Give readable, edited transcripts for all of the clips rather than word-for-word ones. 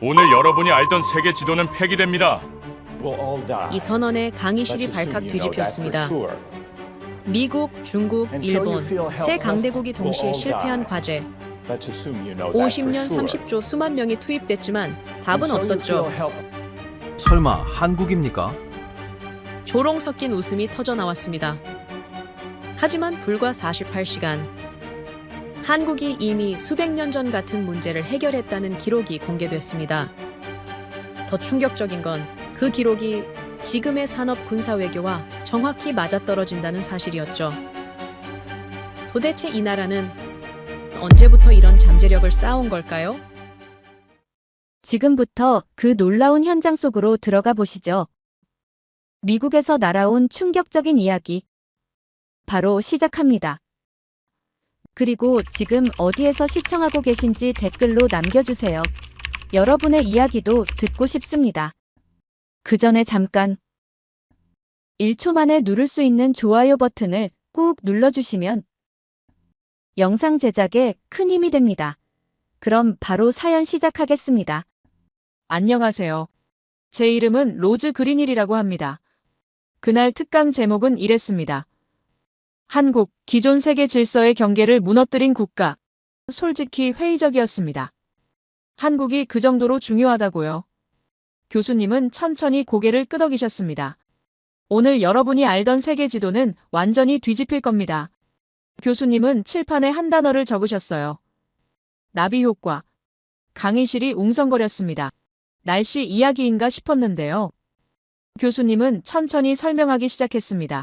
오늘 여러분이 알던 세계 지도는 폐기됩니다. 이 선언에 강의실이 발칵 뒤집혔습니다. 미국, 중국, 일본 세 강대국이 동시에 실패한 과제. 50년 30조 수만 명이 투입됐지만 답은 없었죠. 설마 한국입니까? 조롱 섞인 웃음이 터져 나왔습니다. 하지만 불과 48시간. 한국이 이미 수백 년 전 같은 문제를 해결했다는 기록이 공개됐습니다. 더 충격적인 건 그 기록이 지금의 산업 군사 외교와 정확히 맞아떨어진다는 사실이었죠. 도대체 이 나라는 언제부터 이런 잠재력을 쌓아온 걸까요? 지금부터 그 놀라운 현장 속으로 들어가 보시죠. 미국에서 날아온 충격적인 이야기. 바로 시작합니다. 그리고 지금 어디에서 시청하고 계신지 댓글로 남겨주세요. 여러분의 이야기도 듣고 싶습니다. 그 전에 잠깐 1초 만에 누를 수 있는 좋아요 버튼을 꾹 눌러주시면 영상 제작에 큰 힘이 됩니다. 그럼 바로 사연 시작하겠습니다. 안녕하세요. 제 이름은 로즈 그린힐이라고 합니다. 그날 특강 제목은 이랬습니다. 한국, 기존 세계 질서의 경계를 무너뜨린 국가. 솔직히 회의적이었습니다. 한국이 그 정도로 중요하다고요? 교수님은 천천히 고개를 끄덕이셨습니다. 오늘 여러분이 알던 세계 지도는 완전히 뒤집힐 겁니다. 교수님은 칠판에 한 단어를 적으셨어요. 나비 효과. 강의실이 웅성거렸습니다. 날씨 이야기인가 싶었는데요. 교수님은 천천히 설명하기 시작했습니다.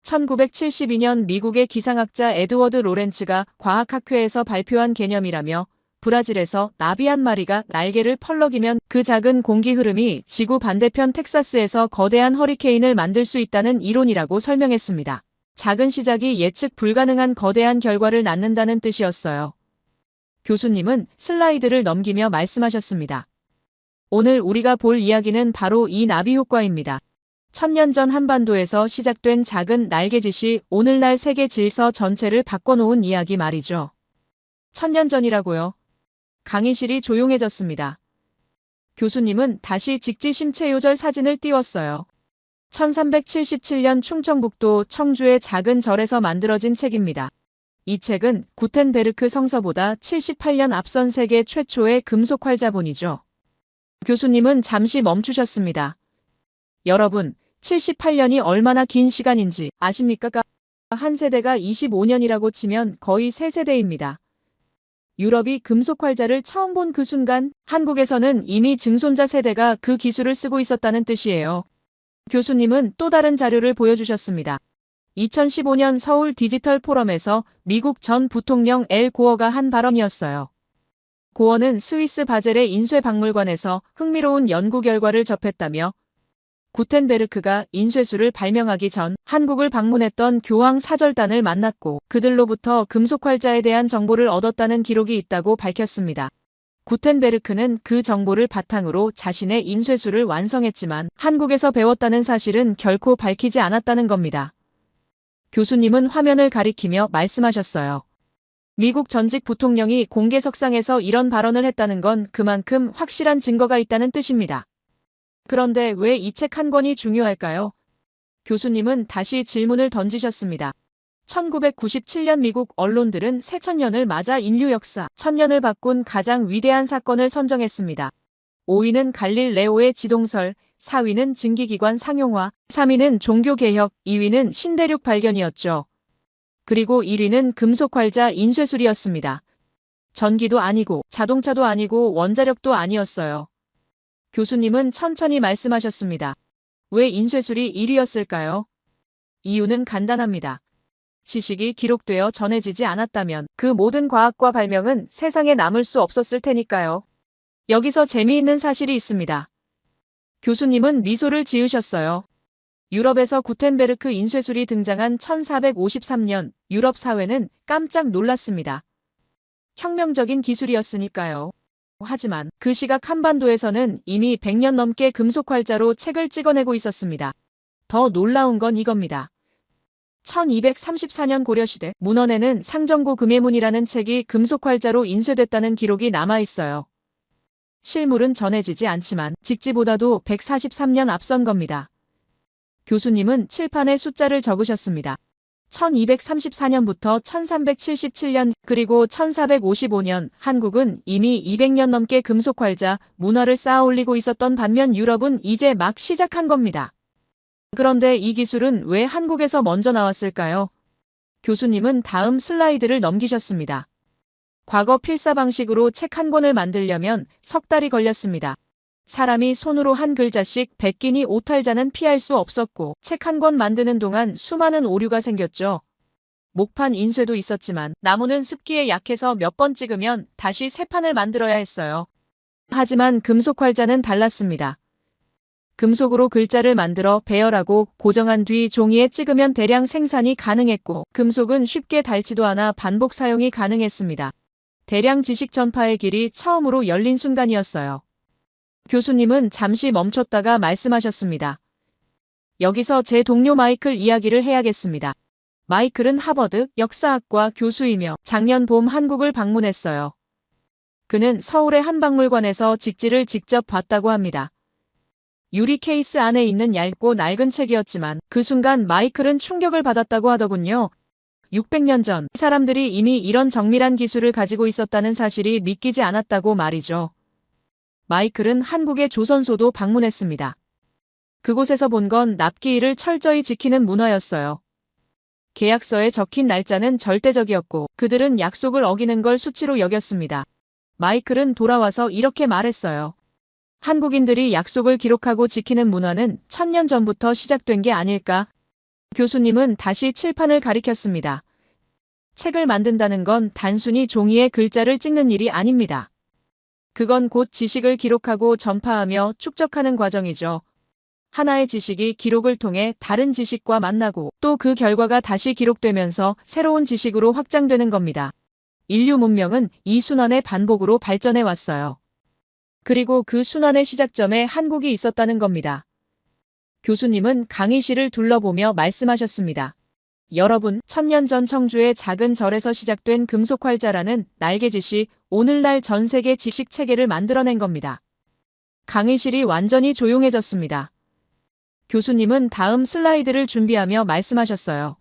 1972년 미국의 기상학자 에드워드 로렌츠가 과학학회에서 발표한 개념이라며 브라질에서 나비 한 마리가 날개를 펄럭이면 그 작은 공기 흐름이 지구 반대편 텍사스에서 거대한 허리케인을 만들 수 있다는 이론이라고 설명했습니다. 작은 시작이 예측 불가능한 거대한 결과를 낳는다는 뜻이었어요. 교수님은 슬라이드를 넘기며 말씀하셨습니다. 오늘 우리가 볼 이야기는 바로 이 나비 효과입니다. 1000년 전 한반도에서 시작된 작은 날개짓이 오늘날 세계 질서 전체를 바꿔놓은 이야기 말이죠. 1000년 전이라고요. 강의실이 조용해졌습니다. 교수님은 다시 직지심체요절 사진을 띄웠어요. 1377년 충청북도 청주의 작은 절에서 만들어진 책입니다. 이 책은 구텐베르크 성서보다 78년 앞선 세계 최초의 금속 활자본이죠. 교수님은 잠시 멈추셨습니다. 여러분, 78년이 얼마나 긴 시간인지 아십니까? 한 세대가 25년이라고 치면 거의 3세대입니다. 유럽이 금속 활자를 처음 본 그 순간 한국에서는 이미 증손자 세대가 그 기술을 쓰고 있었다는 뜻이에요. 교수님은 또 다른 자료를 보여주셨습니다. 2015년 서울 디지털 포럼에서 미국 전 부통령 엘 고어가 한 발언이었어요. 고어는 스위스 바젤의 인쇄박물관에서 흥미로운 연구 결과를 접했다며 구텐베르크가 인쇄술을 발명하기 전 한국을 방문했던 교황 사절단을 만났고 그들로부터 금속 활자에 대한 정보를 얻었다는 기록이 있다고 밝혔습니다. 구텐베르크는 그 정보를 바탕으로 자신의 인쇄술을 완성했지만 한국에서 배웠다는 사실은 결코 밝히지 않았다는 겁니다. 교수님은 화면을 가리키며 말씀하셨어요. 미국 전직 부통령이 공개석상에서 이런 발언을 했다는 건 그만큼 확실한 증거가 있다는 뜻입니다. 그런데 왜 이 책 한 권이 중요할까요? 교수님은 다시 질문을 던지셨습니다. 1997년 미국 언론들은 새 천년을 맞아 인류 역사 1000년을 바꾼 가장 위대한 사건을 선정했습니다. 5위는 갈릴레오의 지동설, 4위는 증기기관 상용화, 3위는 종교개혁, 2위는 신대륙 발견이었죠. 그리고 1위는 금속활자 인쇄술이었습니다. 전기도 아니고 자동차도 아니고 원자력도 아니었어요. 교수님은 천천히 말씀하셨습니다. 왜 인쇄술이 1위였을까요? 이유는 간단합니다. 지식이 기록되어 전해지지 않았다면 그 모든 과학과 발명은 세상에 남을 수 없었을 테니까요. 여기서 재미있는 사실이 있습니다. 교수님은 미소를 지으셨어요. 유럽에서 구텐베르크 인쇄술이 등장한 1453년 유럽 사회는 깜짝 놀랐습니다. 혁명적인 기술이었으니까요. 하지만 그 시각 한반도에서는 이미 100년 넘게 금속 활자로 책을 찍어내고 있었습니다. 더 놀라운 건 이겁니다. 1234년 고려시대 문헌에는 상정고 금예문이라는 책이 금속 활자로 인쇄됐다는 기록이 남아있어요. 실물은 전해지지 않지만 직지보다도 143년 앞선 겁니다. 교수님은 칠판에 숫자를 적으셨습니다. 1234년부터 1377년 그리고 1455년 한국은 이미 200년 넘게 금속활자 문화를 쌓아 올리고 있었던 반면 유럽은 이제 막 시작한 겁니다. 그런데 이 기술은 왜 한국에서 먼저 나왔을까요? 교수님은 다음 슬라이드를 넘기셨습니다. 과거 필사 방식으로 책 한 권을 만들려면 석 달이 걸렸습니다. 사람이 손으로 한 글자씩 베끼니 오탈자는 피할 수 없었고 책 한 권 만드는 동안 수많은 오류가 생겼죠. 목판 인쇄도 있었지만 나무는 습기에 약해서 몇 번 찍으면 다시 새 판을 만들어야 했어요. 하지만 금속활자는 달랐습니다. 금속으로 글자를 만들어 배열하고 고정한 뒤 종이에 찍으면 대량 생산이 가능했고 금속은 쉽게 닳지도 않아 반복 사용이 가능했습니다. 대량 지식 전파의 길이 처음으로 열린 순간이었어요. 교수님은 잠시 멈췄다가 말씀하셨습니다. 여기서 제 동료 마이클 이야기를 해야겠습니다. 마이클은 하버드 역사학과 교수이며 작년 봄 한국을 방문했어요. 그는 서울의 한 박물관에서 직지를 직접 봤다고 합니다. 유리 케이스 안에 있는 얇고 낡은 책이었지만 그 순간 마이클은 충격을 받았다고 하더군요. 600년 전 사람들이 이미 이런 정밀한 기술을 가지고 있었다는 사실이 믿기지 않았다고 말이죠. 마이클은 한국의 조선소도 방문했습니다. 그곳에서 본 건 납기일을 철저히 지키는 문화였어요. 계약서에 적힌 날짜는 절대적이었고 그들은 약속을 어기는 걸 수치로 여겼습니다. 마이클은 돌아와서 이렇게 말했어요. 한국인들이 약속을 기록하고 지키는 문화는 1000년 전부터 시작된 게 아닐까? 교수님은 다시 칠판을 가리켰습니다. 책을 만든다는 건 단순히 종이에 글자를 찍는 일이 아닙니다. 그건 곧 지식을 기록하고 전파하며 축적하는 과정이죠. 하나의 지식이 기록을 통해 다른 지식과 만나고 또 그 결과가 다시 기록되면서 새로운 지식으로 확장되는 겁니다. 인류 문명은 이 순환의 반복으로 발전해 왔어요. 그리고 그 순환의 시작점에 한국이 있었다는 겁니다. 교수님은 강의실을 둘러보며 말씀하셨습니다. 여러분, 1000년 전 청주의 작은 절에서 시작된 금속활자라는 날개짓이 오늘날 전 세계 지식 체계를 만들어낸 겁니다. 강의실이 완전히 조용해졌습니다. 교수님은 다음 슬라이드를 준비하며 말씀하셨어요.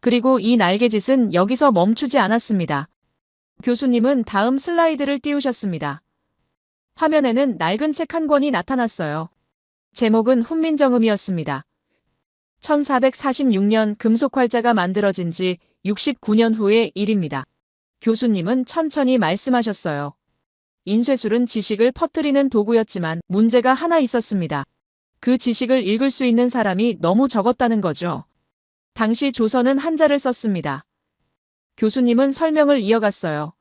그리고 이 날개짓은 여기서 멈추지 않았습니다. 교수님은 다음 슬라이드를 띄우셨습니다. 화면에는 낡은 책 한 권이 나타났어요. 제목은 훈민정음이었습니다. 1446년 금속활자가 만들어진 지 69년 후의 일입니다. 교수님은 천천히 말씀하셨어요. 인쇄술은 지식을 퍼뜨리는 도구였지만 문제가 하나 있었습니다. 그 지식을 읽을 수 있는 사람이 너무 적었다는 거죠. 당시 조선은 한자를 썼습니다. 교수님은 설명을 이어갔어요.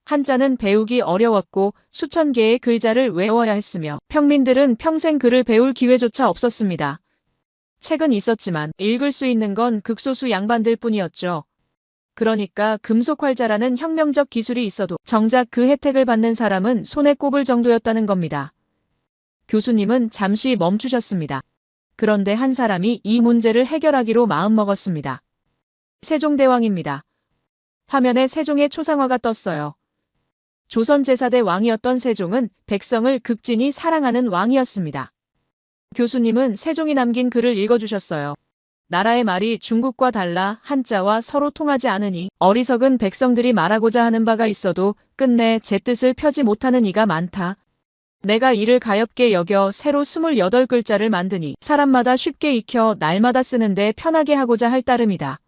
한자는 배우기 어려웠고 수천 개의 글자를 외워야 했으며 평민들은 평생 글을 배울 기회조차 없었습니다. 책은 있었지만 읽을 수 있는 건 극소수 양반들 뿐이었죠. 그러니까 금속활자라는 혁명적 기술이 있어도 정작 그 혜택을 받는 사람은 손에 꼽을 정도였다는 겁니다. 교수님은 잠시 멈추셨습니다. 그런데 한 사람이 이 문제를 해결하기로 마음먹었습니다. 세종대왕입니다. 화면에 세종의 초상화가 떴어요. 조선 제4대 왕이었던 세종은 백성을 극진히 사랑하는 왕이었습니다. 교수님은 세종이 남긴 글을 읽어주셨어요. 나라의 말이 중국과 달라 한자와 서로 통하지 않으니 어리석은 백성들이 말하고자 하는 바가 있어도 끝내 제 뜻을 펴지 못하는 이가 많다. 내가 이를 가엾게 여겨 새로 28글자를 만드니 사람마다 쉽게 익혀 날마다 쓰는데 편하게 하고자 할 따름이다.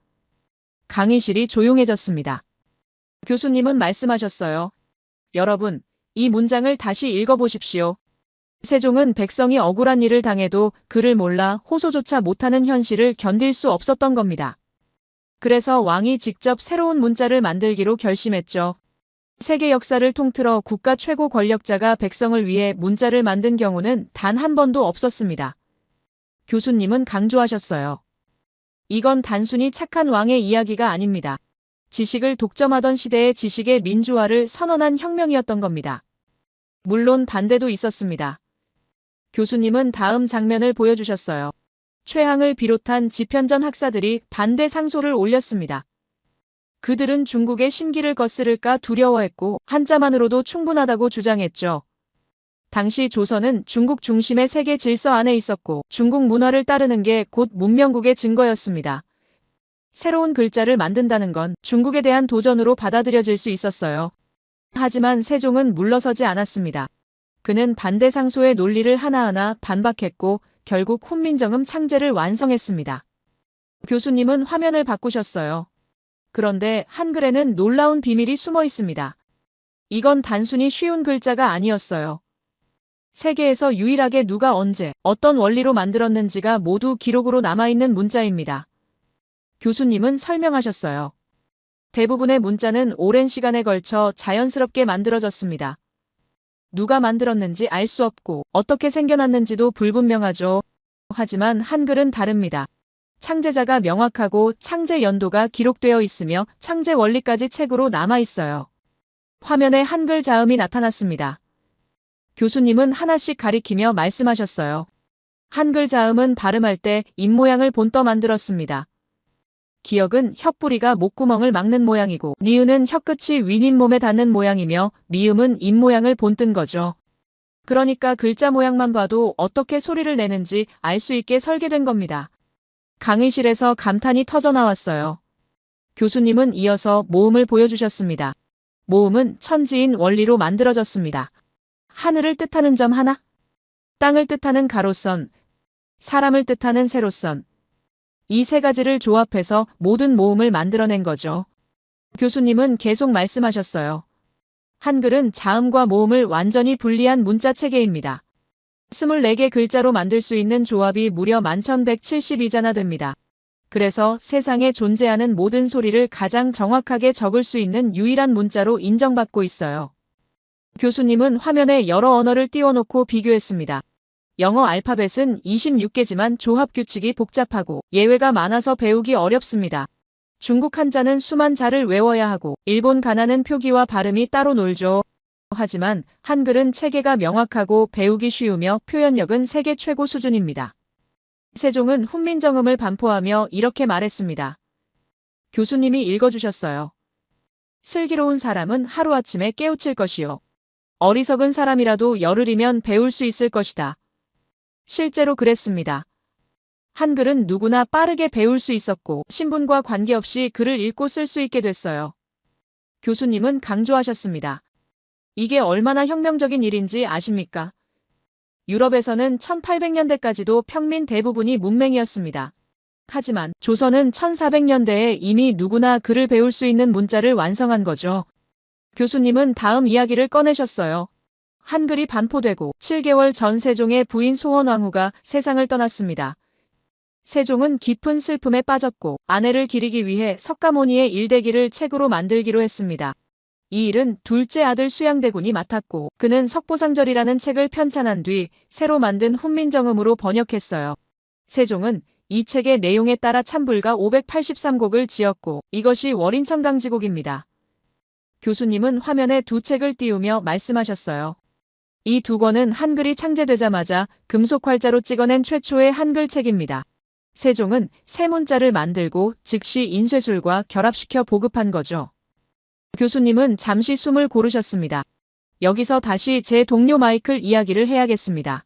강의실이 조용해졌습니다. 교수님은 말씀하셨어요. 여러분, 이 문장을 다시 읽어보십시오. 세종은 백성이 억울한 일을 당해도 그를 몰라 호소조차 못하는 현실을 견딜 수 없었던 겁니다. 그래서 왕이 직접 새로운 문자를 만들기로 결심했죠. 세계 역사를 통틀어 국가 최고 권력자가 백성을 위해 문자를 만든 경우는 단 한 번도 없었습니다. 교수님은 강조하셨어요. 이건 단순히 착한 왕의 이야기가 아닙니다. 지식을 독점하던 시대의 지식의 민주화를 선언한 혁명이었던 겁니다. 물론 반대도 있었습니다. 교수님은 다음 장면을 보여주셨어요. 최항을 비롯한 지편전 학사들이 반대 상소를 올렸습니다. 그들은 중국의 심기를 거스를까 두려워했고 한자만으로도 충분하다고 주장했죠. 당시 조선은 중국 중심의 세계 질서 안에 있었고 중국 문화를 따르는 게 곧 문명국의 증거였습니다. 새로운 글자를 만든다는 건 중국에 대한 도전으로 받아들여질 수 있었어요. 하지만 세종은 물러서지 않았습니다. 그는 반대 상소의 논리를 하나하나 반박했고 결국 훈민정음 창제를 완성했습니다. 교수님은 화면을 바꾸셨어요. 그런데 한글에는 놀라운 비밀이 숨어 있습니다. 이건 단순히 쉬운 글자가 아니었어요. 세계에서 유일하게 누가 언제 어떤 원리로 만들었는지가 모두 기록으로 남아있는 문자입니다. 교수님은 설명하셨어요. 대부분의 문자는 오랜 시간에 걸쳐 자연스럽게 만들어졌습니다. 누가 만들었는지 알 수 없고 어떻게 생겨났는지도 불분명하죠. 하지만 한글은 다릅니다. 창제자가 명확하고 창제 연도가 기록되어 있으며 창제 원리까지 책으로 남아 있어요. 화면에 한글 자음이 나타났습니다. 교수님은 하나씩 가리키며 말씀하셨어요. 한글 자음은 발음할 때 입모양을 본떠 만들었습니다. 기역은 혓뿌리가 목구멍을 막는 모양이고 니은은 혀끝이 윗잇몸에 닿는 모양이며 미음은 입모양을 본뜬 거죠. 그러니까 글자 모양만 봐도 어떻게 소리를 내는지 알 수 있게 설계된 겁니다. 강의실에서 감탄이 터져 나왔어요. 교수님은 이어서 모음을 보여주셨습니다. 모음은 천지인 원리로 만들어졌습니다. 하늘을 뜻하는 점 하나, 땅을 뜻하는 가로선, 사람을 뜻하는 세로선. 이 세 가지를 조합해서 모든 모음을 만들어낸 거죠. 교수님은 계속 말씀하셨어요. 한글은 자음과 모음을 완전히 분리한 문자 체계입니다. 24개 글자로 만들 수 있는 조합이 무려 1172자나 됩니다. 그래서 세상에 존재하는 모든 소리를 가장 정확하게 적을 수 있는 유일한 문자로 인정받고 있어요. 교수님은 화면에 여러 언어를 띄워놓고 비교했습니다. 영어 알파벳은 26개지만 조합 규칙이 복잡하고 예외가 많아서 배우기 어렵습니다. 중국 한자는 수만 자를 외워야 하고 일본 가나는 표기와 발음이 따로 놀죠. 하지만 한글은 체계가 명확하고 배우기 쉬우며 표현력은 세계 최고 수준입니다. 세종은 훈민정음을 반포하며 이렇게 말했습니다. 교수님이 읽어주셨어요. 슬기로운 사람은 하루아침에 깨우칠 것이요. 어리석은 사람이라도 열흘이면 배울 수 있을 것이다. 실제로 그랬습니다. 한글은 누구나 빠르게 배울 수 있었고 신분과 관계없이 글을 읽고 쓸 수 있게 됐어요. 교수님은 강조하셨습니다. 이게 얼마나 혁명적인 일인지 아십니까? 유럽에서는 1800년대까지도 평민 대부분이 문맹이었습니다. 하지만 조선은 1400년대에 이미 누구나 글을 배울 수 있는 문자를 완성한 거죠. 교수님은 다음 이야기를 꺼내셨어요. 한글이 반포되고 7개월 전 세종의 부인 소원왕후가 세상을 떠났습니다. 세종은 깊은 슬픔에 빠졌고 아내를 기리기 위해 석가모니의 일대기를 책으로 만들기로 했습니다. 이 일은 둘째 아들 수양대군이 맡았고 그는 석보상절이라는 책을 편찬한 뒤 새로 만든 훈민정음으로 번역했어요. 세종은 이 책의 내용에 따라 찬불가 583곡을 지었고 이것이 월인천강지곡입니다. 교수님은 화면에 두 책을 띄우며 말씀하셨어요. 이 두 권은 한글이 창제되자마자 금속활자로 찍어낸 최초의 한글 책입니다. 세종은 새 문자를 만들고 즉시 인쇄술과 결합시켜 보급한 거죠. 교수님은 잠시 숨을 고르셨습니다. 여기서 다시 제 동료 마이클 이야기를 해야겠습니다.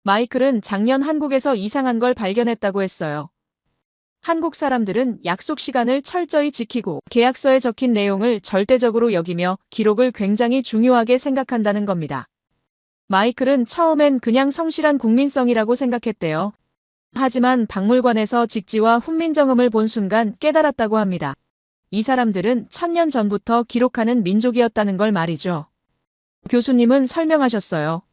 마이클은 작년 한국에서 이상한 걸 발견했다고 했어요. 한국 사람들은 약속 시간을 철저히 지키고 계약서에 적힌 내용을 절대적으로 여기며 기록을 굉장히 중요하게 생각한다는 겁니다. 마이클은 처음엔 그냥 성실한 국민성이라고 생각했대요. 하지만 박물관에서 직지와 훈민정음을 본 순간 깨달았다고 합니다. 이 사람들은 1000년 전부터 기록하는 민족이었다는 걸 말이죠. 교수님은 설명하셨어요.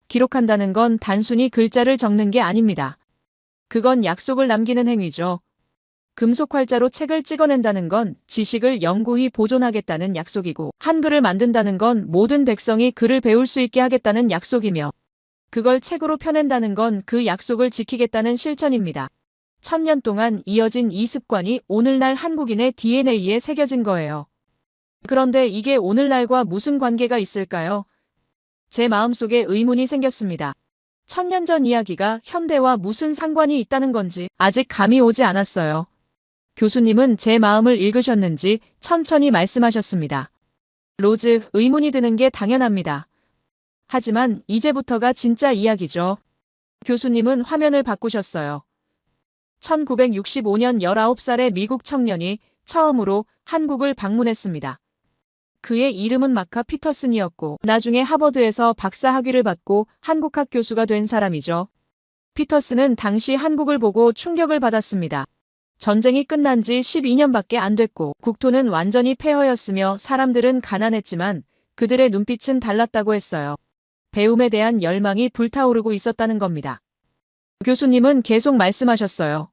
기록한다는 건 단순히 글자를 적는 게 아닙니다. 그건 약속을 남기는 행위죠. 금속활자로 책을 찍어낸다는 건 지식을 영구히 보존하겠다는 약속이고 한글을 만든다는 건 모든 백성이 글을 배울 수 있게 하겠다는 약속이며 그걸 책으로 펴낸다는 건 그 약속을 지키겠다는 실천입니다. 1000년 동안 이어진 이 습관이 오늘날 한국인의 DNA에 새겨진 거예요. 그런데 이게 오늘날과 무슨 관계가 있을까요? 제 마음속에 의문이 생겼습니다. 1000년 전 이야기가 현대와 무슨 상관이 있다는 건지 아직 감이 오지 않았어요. 교수님은 제 마음을 읽으셨는지 천천히 말씀하셨습니다. 로즈, 의문이 드는 게 당연합니다. 하지만 이제부터가 진짜 이야기죠. 교수님은 화면을 바꾸셨어요. 1965년 19살의 미국 청년이 처음으로 한국을 방문했습니다. 그의 이름은 마카 피터슨이었고 나중에 하버드에서 박사 학위를 받고 한국학 교수가 된 사람이죠. 피터슨은 당시 한국을 보고 충격을 받았습니다. 전쟁이 끝난 지 12년밖에 안 됐고 국토는 완전히 폐허였으며 사람들은 가난했지만 그들의 눈빛은 달랐다고 했어요. 배움에 대한 열망이 불타오르고 있었다는 겁니다. 교수님은 계속 말씀하셨어요.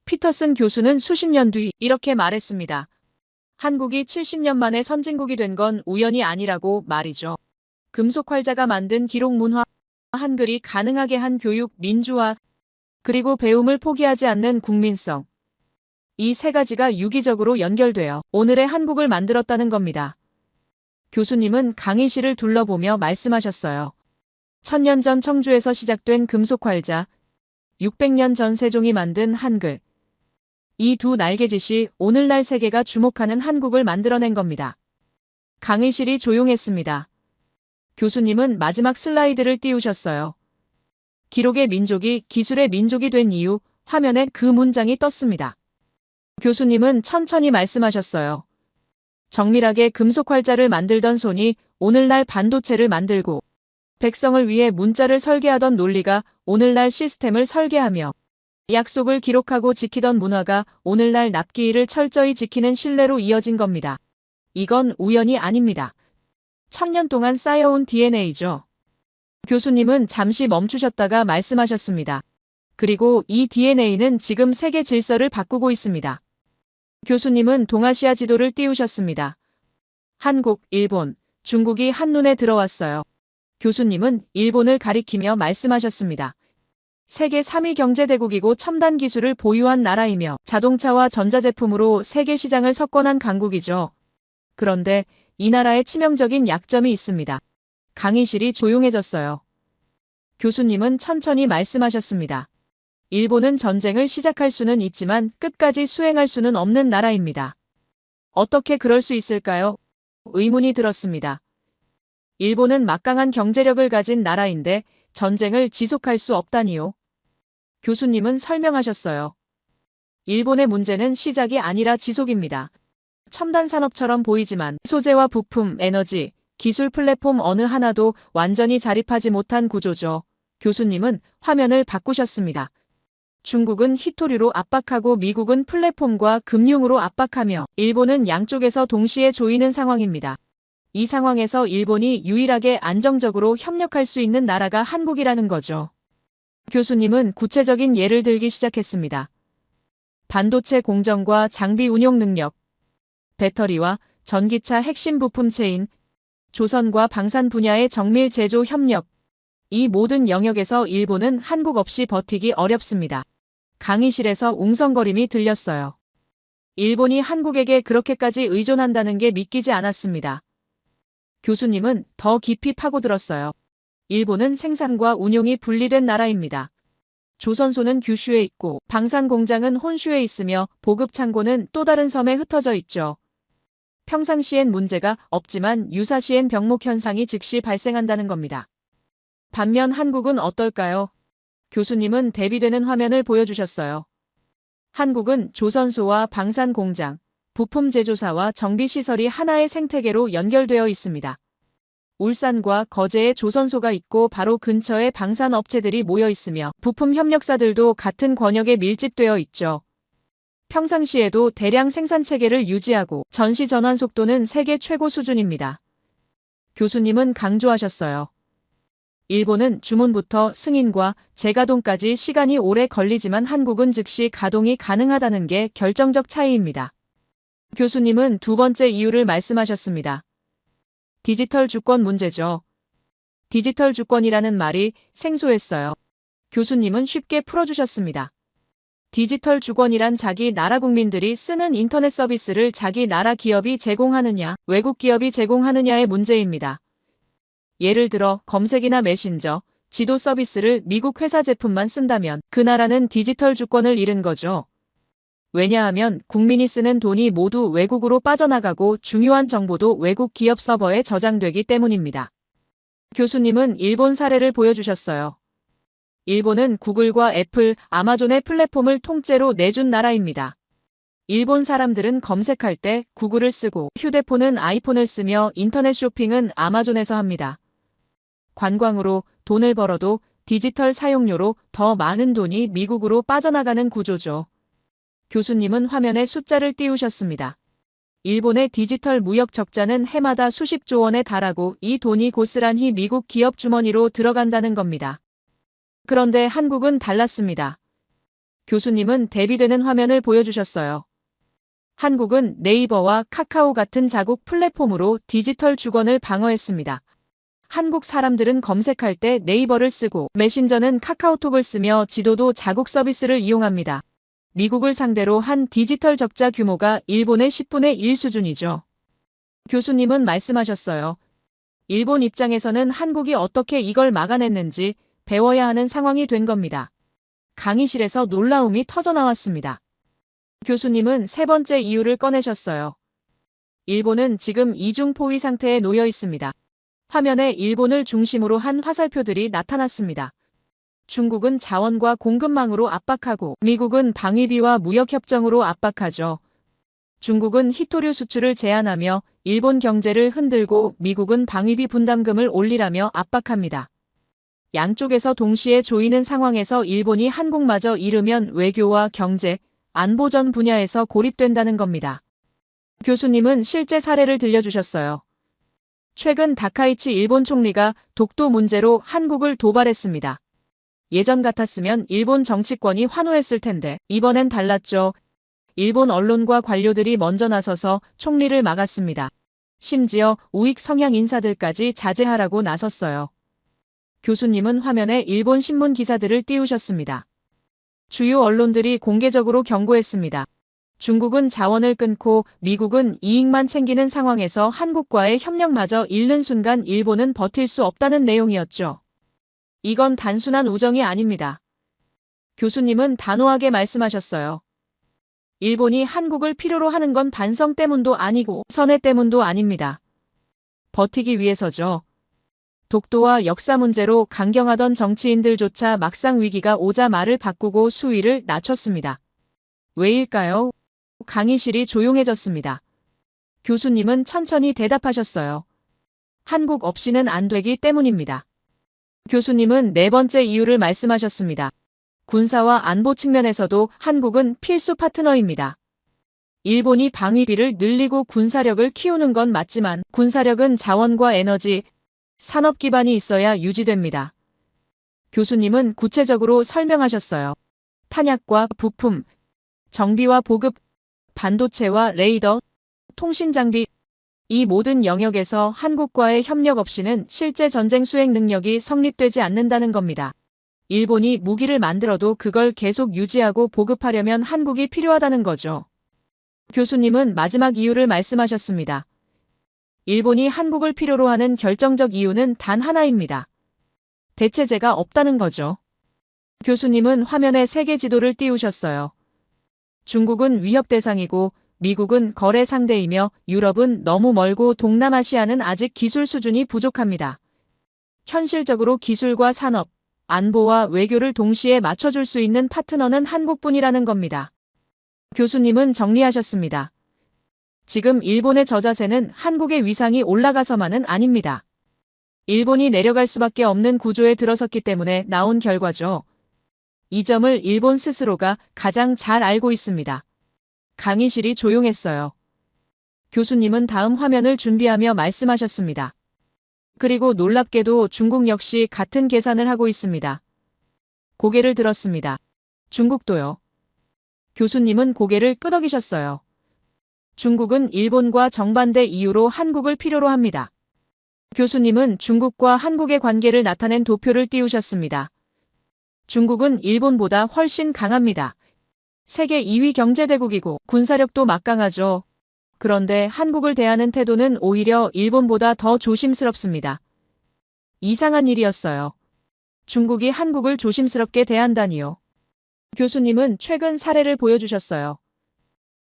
피터슨 교수는 수십 년 뒤 이렇게 말했습니다. 한국이 70년 만에 선진국이 된 건 우연이 아니라고 말이죠. 금속활자가 만든 기록 문화, 한글이 가능하게 한 교육, 민주화, 그리고 배움을 포기하지 않는 국민성. 이 세 가지가 유기적으로 연결되어 오늘의 한국을 만들었다는 겁니다. 교수님은 강의실을 둘러보며 말씀하셨어요. 1000년 전 청주에서 시작된 금속활자, 600년 전 세종이 만든 한글. 이 두 날개짓이 오늘날 세계가 주목하는 한국을 만들어낸 겁니다. 강의실이 조용했습니다. 교수님은 마지막 슬라이드를 띄우셨어요. 기록의 민족이 기술의 민족이 된 이유, 화면에 그 문장이 떴습니다. 교수님은 천천히 말씀하셨어요. 정밀하게 금속활자를 만들던 손이 오늘날 반도체를 만들고 백성을 위해 문자를 설계하던 논리가 오늘날 시스템을 설계하며 약속을 기록하고 지키던 문화가 오늘날 납기일을 철저히 지키는 신뢰로 이어진 겁니다. 이건 우연이 아닙니다. 1000년 동안 쌓여온 DNA죠. 교수님은 잠시 멈추셨다가 말씀하셨습니다. 그리고 이 DNA는 지금 세계 질서를 바꾸고 있습니다. 교수님은 동아시아 지도를 띄우셨습니다. 한국, 일본, 중국이 한눈에 들어왔어요. 교수님은 일본을 가리키며 말씀하셨습니다. 세계 3위 경제대국이고 첨단 기술을 보유한 나라이며 자동차와 전자제품으로 세계 시장을 석권한 강국이죠. 그런데 이 나라에 치명적인 약점이 있습니다. 강의실이 조용해졌어요. 교수님은 천천히 말씀하셨습니다. 일본은 전쟁을 시작할 수는 있지만 끝까지 수행할 수는 없는 나라입니다. 어떻게 그럴 수 있을까요? 의문이 들었습니다. 일본은 막강한 경제력을 가진 나라인데 전쟁을 지속할 수 없다니요. 교수님은 설명하셨어요. 일본의 문제는 시작이 아니라 지속입니다. 첨단 산업처럼 보이지만 소재와 부품, 에너지, 기술 플랫폼 어느 하나도 완전히 자립하지 못한 구조죠. 교수님은 화면을 바꾸셨습니다. 중국은 히토류로 압박하고 미국은 플랫폼과 금융으로 압박하며 일본은 양쪽에서 동시에 조이는 상황입니다. 이 상황에서 일본이 유일하게 안정적으로 협력할 수 있는 나라가 한국이라는 거죠. 교수님은 구체적인 예를 들기 시작했습니다. 반도체 공정과 장비 운용 능력, 배터리와 전기차 핵심 부품 체인, 조선과 방산 분야의 정밀 제조 협력, 이 모든 영역에서 일본은 한국 없이 버티기 어렵습니다. 강의실에서 웅성거림이 들렸어요. 일본이 한국에게 그렇게까지 의존한다는 게 믿기지 않았습니다. 교수님은 더 깊이 파고들었어요. 일본은 생산과 운용이 분리된 나라입니다. 조선소는 규슈에 있고 방산 공장은 혼슈에 있으며 보급 창고는 또 다른 섬에 흩어져 있죠. 평상시엔 문제가 없지만 유사시엔 병목 현상이 즉시 발생한다는 겁니다. 반면 한국은 어떨까요? 교수님은 대비되는 화면을 보여주셨어요. 한국은 조선소와 방산 공장, 부품 제조사와 정비시설이 하나의 생태계로 연결되어 있습니다. 울산과 거제에 조선소가 있고 바로 근처에 방산업체들이 모여 있으며 부품 협력사들도 같은 권역에 밀집되어 있죠. 평상시에도 대량 생산 체계를 유지하고 전시 전환 속도는 세계 최고 수준입니다. 교수님은 강조하셨어요. 일본은 주문부터 승인과 재가동까지 시간이 오래 걸리지만 한국은 즉시 가동이 가능하다는 게 결정적 차이입니다. 교수님은 두 번째 이유를 말씀하셨습니다. 디지털 주권 문제죠. 디지털 주권이라는 말이 생소했어요. 교수님은 쉽게 풀어주셨습니다. 디지털 주권이란 자기 나라 국민들이 쓰는 인터넷 서비스를 자기 나라 기업이 제공하느냐, 외국 기업이 제공하느냐의 문제입니다. 예를 들어 검색이나 메신저, 지도 서비스를 미국 회사 제품만 쓴다면 그 나라는 디지털 주권을 잃은 거죠. 왜냐하면 국민이 쓰는 돈이 모두 외국으로 빠져나가고 중요한 정보도 외국 기업 서버에 저장되기 때문입니다. 교수님은 일본 사례를 보여주셨어요. 일본은 구글과 애플, 아마존의 플랫폼을 통째로 내준 나라입니다. 일본 사람들은 검색할 때 구글을 쓰고 휴대폰은 아이폰을 쓰며 인터넷 쇼핑은 아마존에서 합니다. 관광으로 돈을 벌어도 디지털 사용료로 더 많은 돈이 미국으로 빠져나가는 구조죠. 교수님은 화면에 숫자를 띄우셨습니다. 일본의 디지털 무역 적자는 해마다 수십조 원에 달하고 이 돈이 고스란히 미국 기업 주머니로 들어간다는 겁니다. 그런데 한국은 달랐습니다. 교수님은 대비되는 화면을 보여주셨어요. 한국은 네이버와 카카오 같은 자국 플랫폼으로 디지털 주권을 방어했습니다. 한국 사람들은 검색할 때 네이버를 쓰고 메신저는 카카오톡을 쓰며 지도도 자국 서비스를 이용합니다. 미국을 상대로 한 디지털 적자 규모가 일본의 10분의 1 수준이죠. 교수님은 말씀하셨어요. 일본 입장에서는 한국이 어떻게 이걸 막아냈는지 배워야 하는 상황이 된 겁니다. 강의실에서 놀라움이 터져나왔습니다. 교수님은 세 번째 이유를 꺼내셨어요. 일본은 지금 이중포위 상태에 놓여 있습니다. 화면에 일본을 중심으로 한 화살표들이 나타났습니다. 중국은 자원과 공급망으로 압박하고 미국은 방위비와 무역협정으로 압박하죠. 중국은 히토류 수출을 제한하며 일본 경제를 흔들고 미국은 방위비 분담금을 올리라며 압박합니다. 양쪽에서 동시에 조이는 상황에서 일본이 한국마저 잃으면 외교와 경제, 안보전 분야에서 고립된다는 겁니다. 교수님은 실제 사례를 들려주셨어요. 최근 다카이치 일본 총리가 독도 문제로 한국을 도발했습니다. 예전 같았으면 일본 정치권이 환호했을 텐데 이번엔 달랐죠. 일본 언론과 관료들이 먼저 나서서 총리를 막았습니다. 심지어 우익 성향 인사들까지 자제하라고 나섰어요. 교수님은 화면에 일본 신문 기사들을 띄우셨습니다. 주요 언론들이 공개적으로 경고했습니다. 중국은 자원을 끊고 미국은 이익만 챙기는 상황에서 한국과의 협력마저 잃는 순간 일본은 버틸 수 없다는 내용이었죠. 이건 단순한 우정이 아닙니다. 교수님은 단호하게 말씀하셨어요. 일본이 한국을 필요로 하는 건 반성 때문도 아니고 선해 때문도 아닙니다. 버티기 위해서죠. 독도와 역사 문제로 강경하던 정치인들조차 막상 위기가 오자 말을 바꾸고 수위를 낮췄습니다. 왜일까요? 강의실이 조용해졌습니다. 교수님은 천천히 대답하셨어요. 한국 없이는 안 되기 때문입니다. 교수님은 네 번째 이유를 말씀하셨습니다. 군사와 안보 측면에서도 한국은 필수 파트너입니다. 일본이 방위비를 늘리고 군사력을 키우는 건 맞지만 군사력은 자원과 에너지, 산업 기반이 있어야 유지됩니다. 교수님은 구체적으로 설명하셨어요. 탄약과 부품, 정비와 보급, 반도체와 레이더, 통신 장비, 이 모든 영역에서 한국과의 협력 없이는 실제 전쟁 수행 능력이 성립되지 않는다는 겁니다. 일본이 무기를 만들어도 그걸 계속 유지하고 보급하려면 한국이 필요하다는 거죠. 교수님은 마지막 이유를 말씀하셨습니다. 일본이 한국을 필요로 하는 결정적 이유는 단 하나입니다. 대체제가 없다는 거죠. 교수님은 화면에 세계 지도를 띄우셨어요. 중국은 위협 대상이고 미국은 거래 상대이며 유럽은 너무 멀고 동남아시아는 아직 기술 수준이 부족합니다. 현실적으로 기술과 산업, 안보와 외교를 동시에 맞춰줄 수 있는 파트너는 한국뿐이라는 겁니다. 교수님은 정리하셨습니다. 지금 일본의 저자세는 한국의 위상이 올라가서만은 아닙니다. 일본이 내려갈 수밖에 없는 구조에 들어섰기 때문에 나온 결과죠. 이 점을 일본 스스로가 가장 잘 알고 있습니다. 강의실이 조용했어요. 교수님은 다음 화면을 준비하며 말씀하셨습니다. 그리고 놀랍게도 중국 역시 같은 계산을 하고 있습니다. 고개를 들었습니다. 중국도요. 교수님은 고개를 끄덕이셨어요. 중국은 일본과 정반대 이유로 한국을 필요로 합니다. 교수님은 중국과 한국의 관계를 나타낸 도표를 띄우셨습니다. 중국은 일본보다 훨씬 강합니다. 세계 2위 경제대국이고 군사력도 막강하죠. 그런데 한국을 대하는 태도는 오히려 일본보다 더 조심스럽습니다. 이상한 일이었어요. 중국이 한국을 조심스럽게 대한다니요. 교수님은 최근 사례를 보여주셨어요.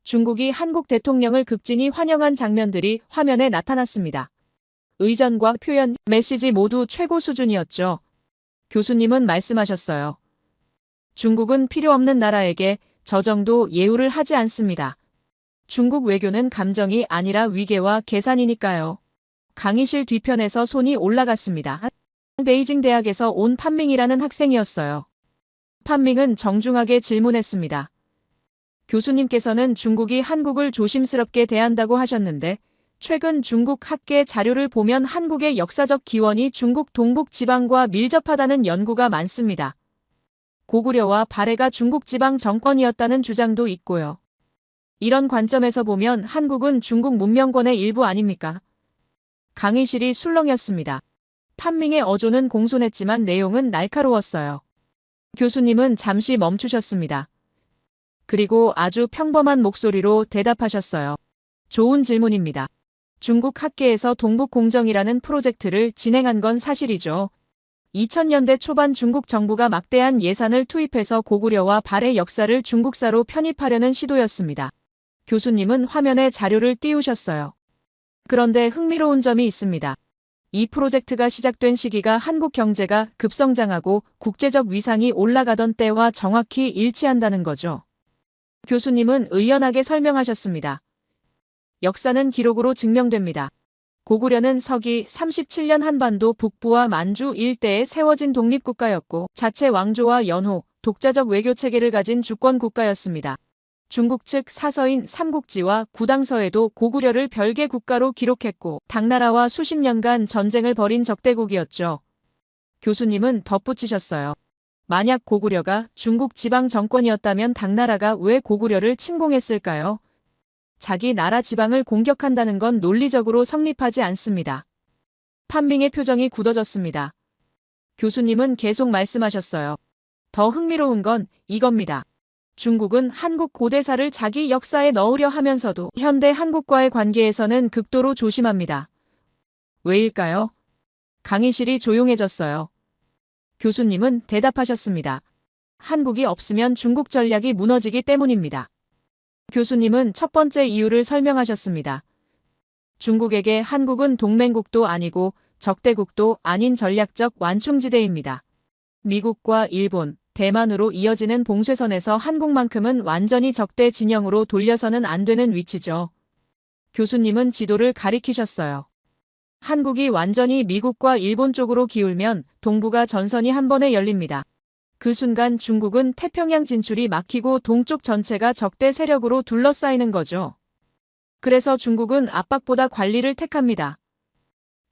중국이 한국 대통령을 극진히 환영한 장면들이 화면에 나타났습니다. 의전과 표현, 메시지 모두 최고 수준이었죠. 교수님은 말씀하셨어요. 중국은 필요 없는 나라에게 저 정도 예우를 하지 않습니다. 중국 외교는 감정이 아니라 위계와 계산이니까요. 강의실 뒤편에서 손이 올라갔습니다. 베이징 대학에서 온 판밍이라는 학생이었어요. 판밍은 정중하게 질문했습니다. 교수님께서는 중국이 한국을 조심스럽게 대한다고 하셨는데 최근 중국 학계 자료를 보면 한국의 역사적 기원이 중국 동북 지방과 밀접하다는 연구가 많습니다. 고구려와 발해가 중국 지방 정권이었다는 주장도 있고요. 이런 관점에서 보면 한국은 중국 문명권의 일부 아닙니까? 강의실이 술렁였습니다. 판밍의 어조는 공손했지만 내용은 날카로웠어요. 교수님은 잠시 멈추셨습니다. 그리고 아주 평범한 목소리로 대답하셨어요. 좋은 질문입니다. 중국 학계에서 동북공정이라는 프로젝트를 진행한 건 사실이죠. 2000년대 초반 중국 정부가 막대한 예산을 투입해서 고구려와 발해 역사를 중국사로 편입하려는 시도였습니다. 교수님은 화면에 자료를 띄우셨어요. 그런데 흥미로운 점이 있습니다. 이 프로젝트가 시작된 시기가 한국 경제가 급성장하고 국제적 위상이 올라가던 때와 정확히 일치한다는 거죠. 교수님은 의연하게 설명하셨습니다. 역사는 기록으로 증명됩니다. 고구려는 서기 37년 한반도 북부와 만주 일대에 세워진 독립국가였고 자체 왕조와 연호, 독자적 외교체계를 가진 주권국가였습니다. 중국 측 사서인 삼국지와 구당서에도 고구려를 별개 국가로 기록했고 당나라와 수십 년간 전쟁을 벌인 적대국이었죠. 교수님은 덧붙이셨어요. 만약 고구려가 중국 지방 정권이었다면 당나라가 왜 고구려를 침공했을까요? 자기 나라 지방을 공격한다는 건 논리적으로 성립하지 않습니다. 판밍의 표정이 굳어졌습니다. 교수님은 계속 말씀하셨어요. 더 흥미로운 건 이겁니다. 중국은 한국 고대사를 자기 역사에 넣으려 하면서도 현대 한국과의 관계에서는 극도로 조심합니다. 왜일까요? 강의실이 조용해졌어요. 교수님은 대답하셨습니다. 한국이 없으면 중국 전략이 무너지기 때문입니다. 교수님은 첫 번째 이유를 설명하셨습니다. 중국에게 한국은 동맹국도 아니고 적대국도 아닌 전략적 완충지대입니다. 미국과 일본, 대만으로 이어지는 봉쇄선에서 한국만큼은 완전히 적대 진영으로 돌려서는 안 되는 위치죠. 교수님은 지도를 가리키셨어요. 한국이 완전히 미국과 일본 쪽으로 기울면 동북아 전선이 한 번에 열립니다. 그 순간 중국은 태평양 진출이 막히고 동쪽 전체가 적대 세력으로 둘러싸이는 거죠. 그래서 중국은 압박보다 관리를 택합니다.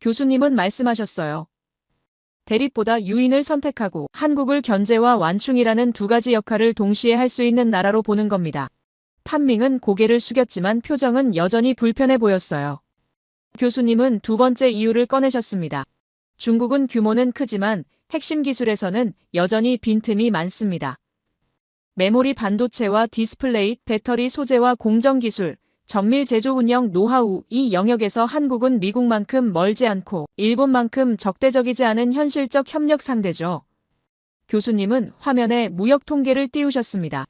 교수님은 말씀하셨어요. 대립보다 유인을 선택하고 한국을 견제와 완충이라는 두 가지 역할을 동시에 할 수 있는 나라로 보는 겁니다. 판밍은 고개를 숙였지만 표정은 여전히 불편해 보였어요. 교수님은 두 번째 이유를 꺼내셨습니다. 중국은 규모는 크지만 핵심 기술에서는 여전히 빈틈이 많습니다. 메모리 반도체와 디스플레이, 배터리 소재와 공정기술, 정밀 제조 운영 노하우 이 영역에서 한국은 미국만큼 멀지 않고 일본만큼 적대적이지 않은 현실적 협력 상대죠. 교수님은 화면에 무역 통계를 띄우셨습니다.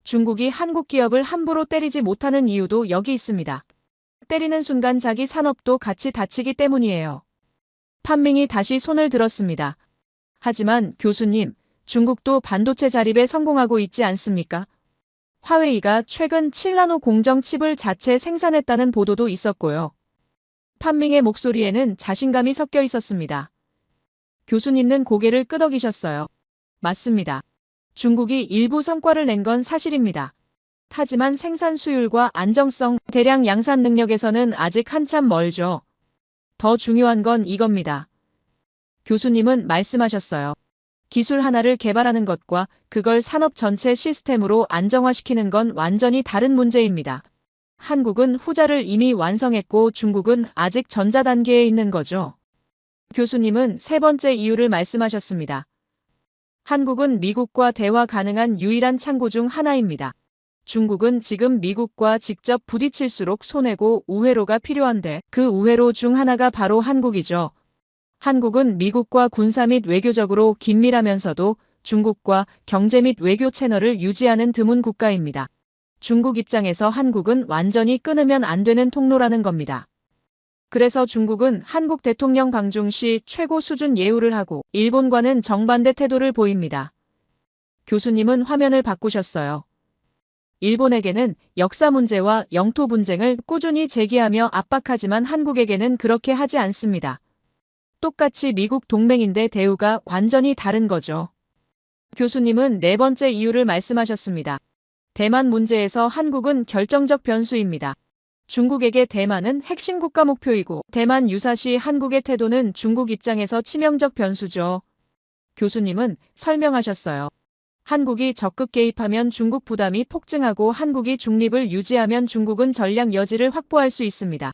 중국이 한국 기업을 함부로 때리지 못하는 이유도 여기 있습니다. 때리는 순간 자기 산업도 같이 다치기 때문이에요. 판밍이 다시 손을 들었습니다. 하지만 교수님, 중국도 반도체 자립에 성공하고 있지 않습니까? 화웨이가 최근 7나노 공정 칩을 자체 생산했다는 보도도 있었고요. 판밍의 목소리에는 자신감이 섞여 있었습니다. 교수님은 고개를 끄덕이셨어요. 맞습니다. 중국이 일부 성과를 낸 건 사실입니다. 하지만 생산 수율과 안정성, 대량 양산 능력에서는 아직 한참 멀죠. 더 중요한 건 이겁니다. 교수님은 말씀하셨어요. 기술 하나를 개발하는 것과 그걸 산업 전체 시스템으로 안정화시키는 건 완전히 다른 문제입니다. 한국은 후자를 이미 완성했고 중국은 아직 전자 단계에 있는 거죠. 교수님은 세 번째 이유를 말씀하셨습니다. 한국은 미국과 대화 가능한 유일한 창구 중 하나입니다. 중국은 지금 미국과 직접 부딪힐수록 손해고 우회로가 필요한데 그 우회로 중 하나가 바로 한국이죠. 한국은 미국과 군사 및 외교적으로 긴밀하면서도 중국과 경제 및 외교 채널을 유지하는 드문 국가입니다. 중국 입장에서 한국은 완전히 끊으면 안 되는 통로라는 겁니다. 그래서 중국은 한국 대통령 방중 시 최고 수준 예우를 하고 일본과는 정반대 태도를 보입니다. 교수님은 화면을 바꾸셨어요. 일본에게는 역사 문제와 영토 분쟁을 꾸준히 제기하며 압박하지만 한국에게는 그렇게 하지 않습니다. 똑같이 미국 동맹인데 대우가 완전히 다른 거죠. 교수님은 네 번째 이유를 말씀하셨습니다. 대만 문제에서 한국은 결정적 변수입니다. 중국에게 대만은 핵심 국가 목표이고 대만 유사시 한국의 태도는 중국 입장에서 치명적 변수죠. 교수님은 설명하셨어요. 한국이 적극 개입하면 중국 부담이 폭증하고 한국이 중립을 유지하면 중국은 전략 여지를 확보할 수 있습니다.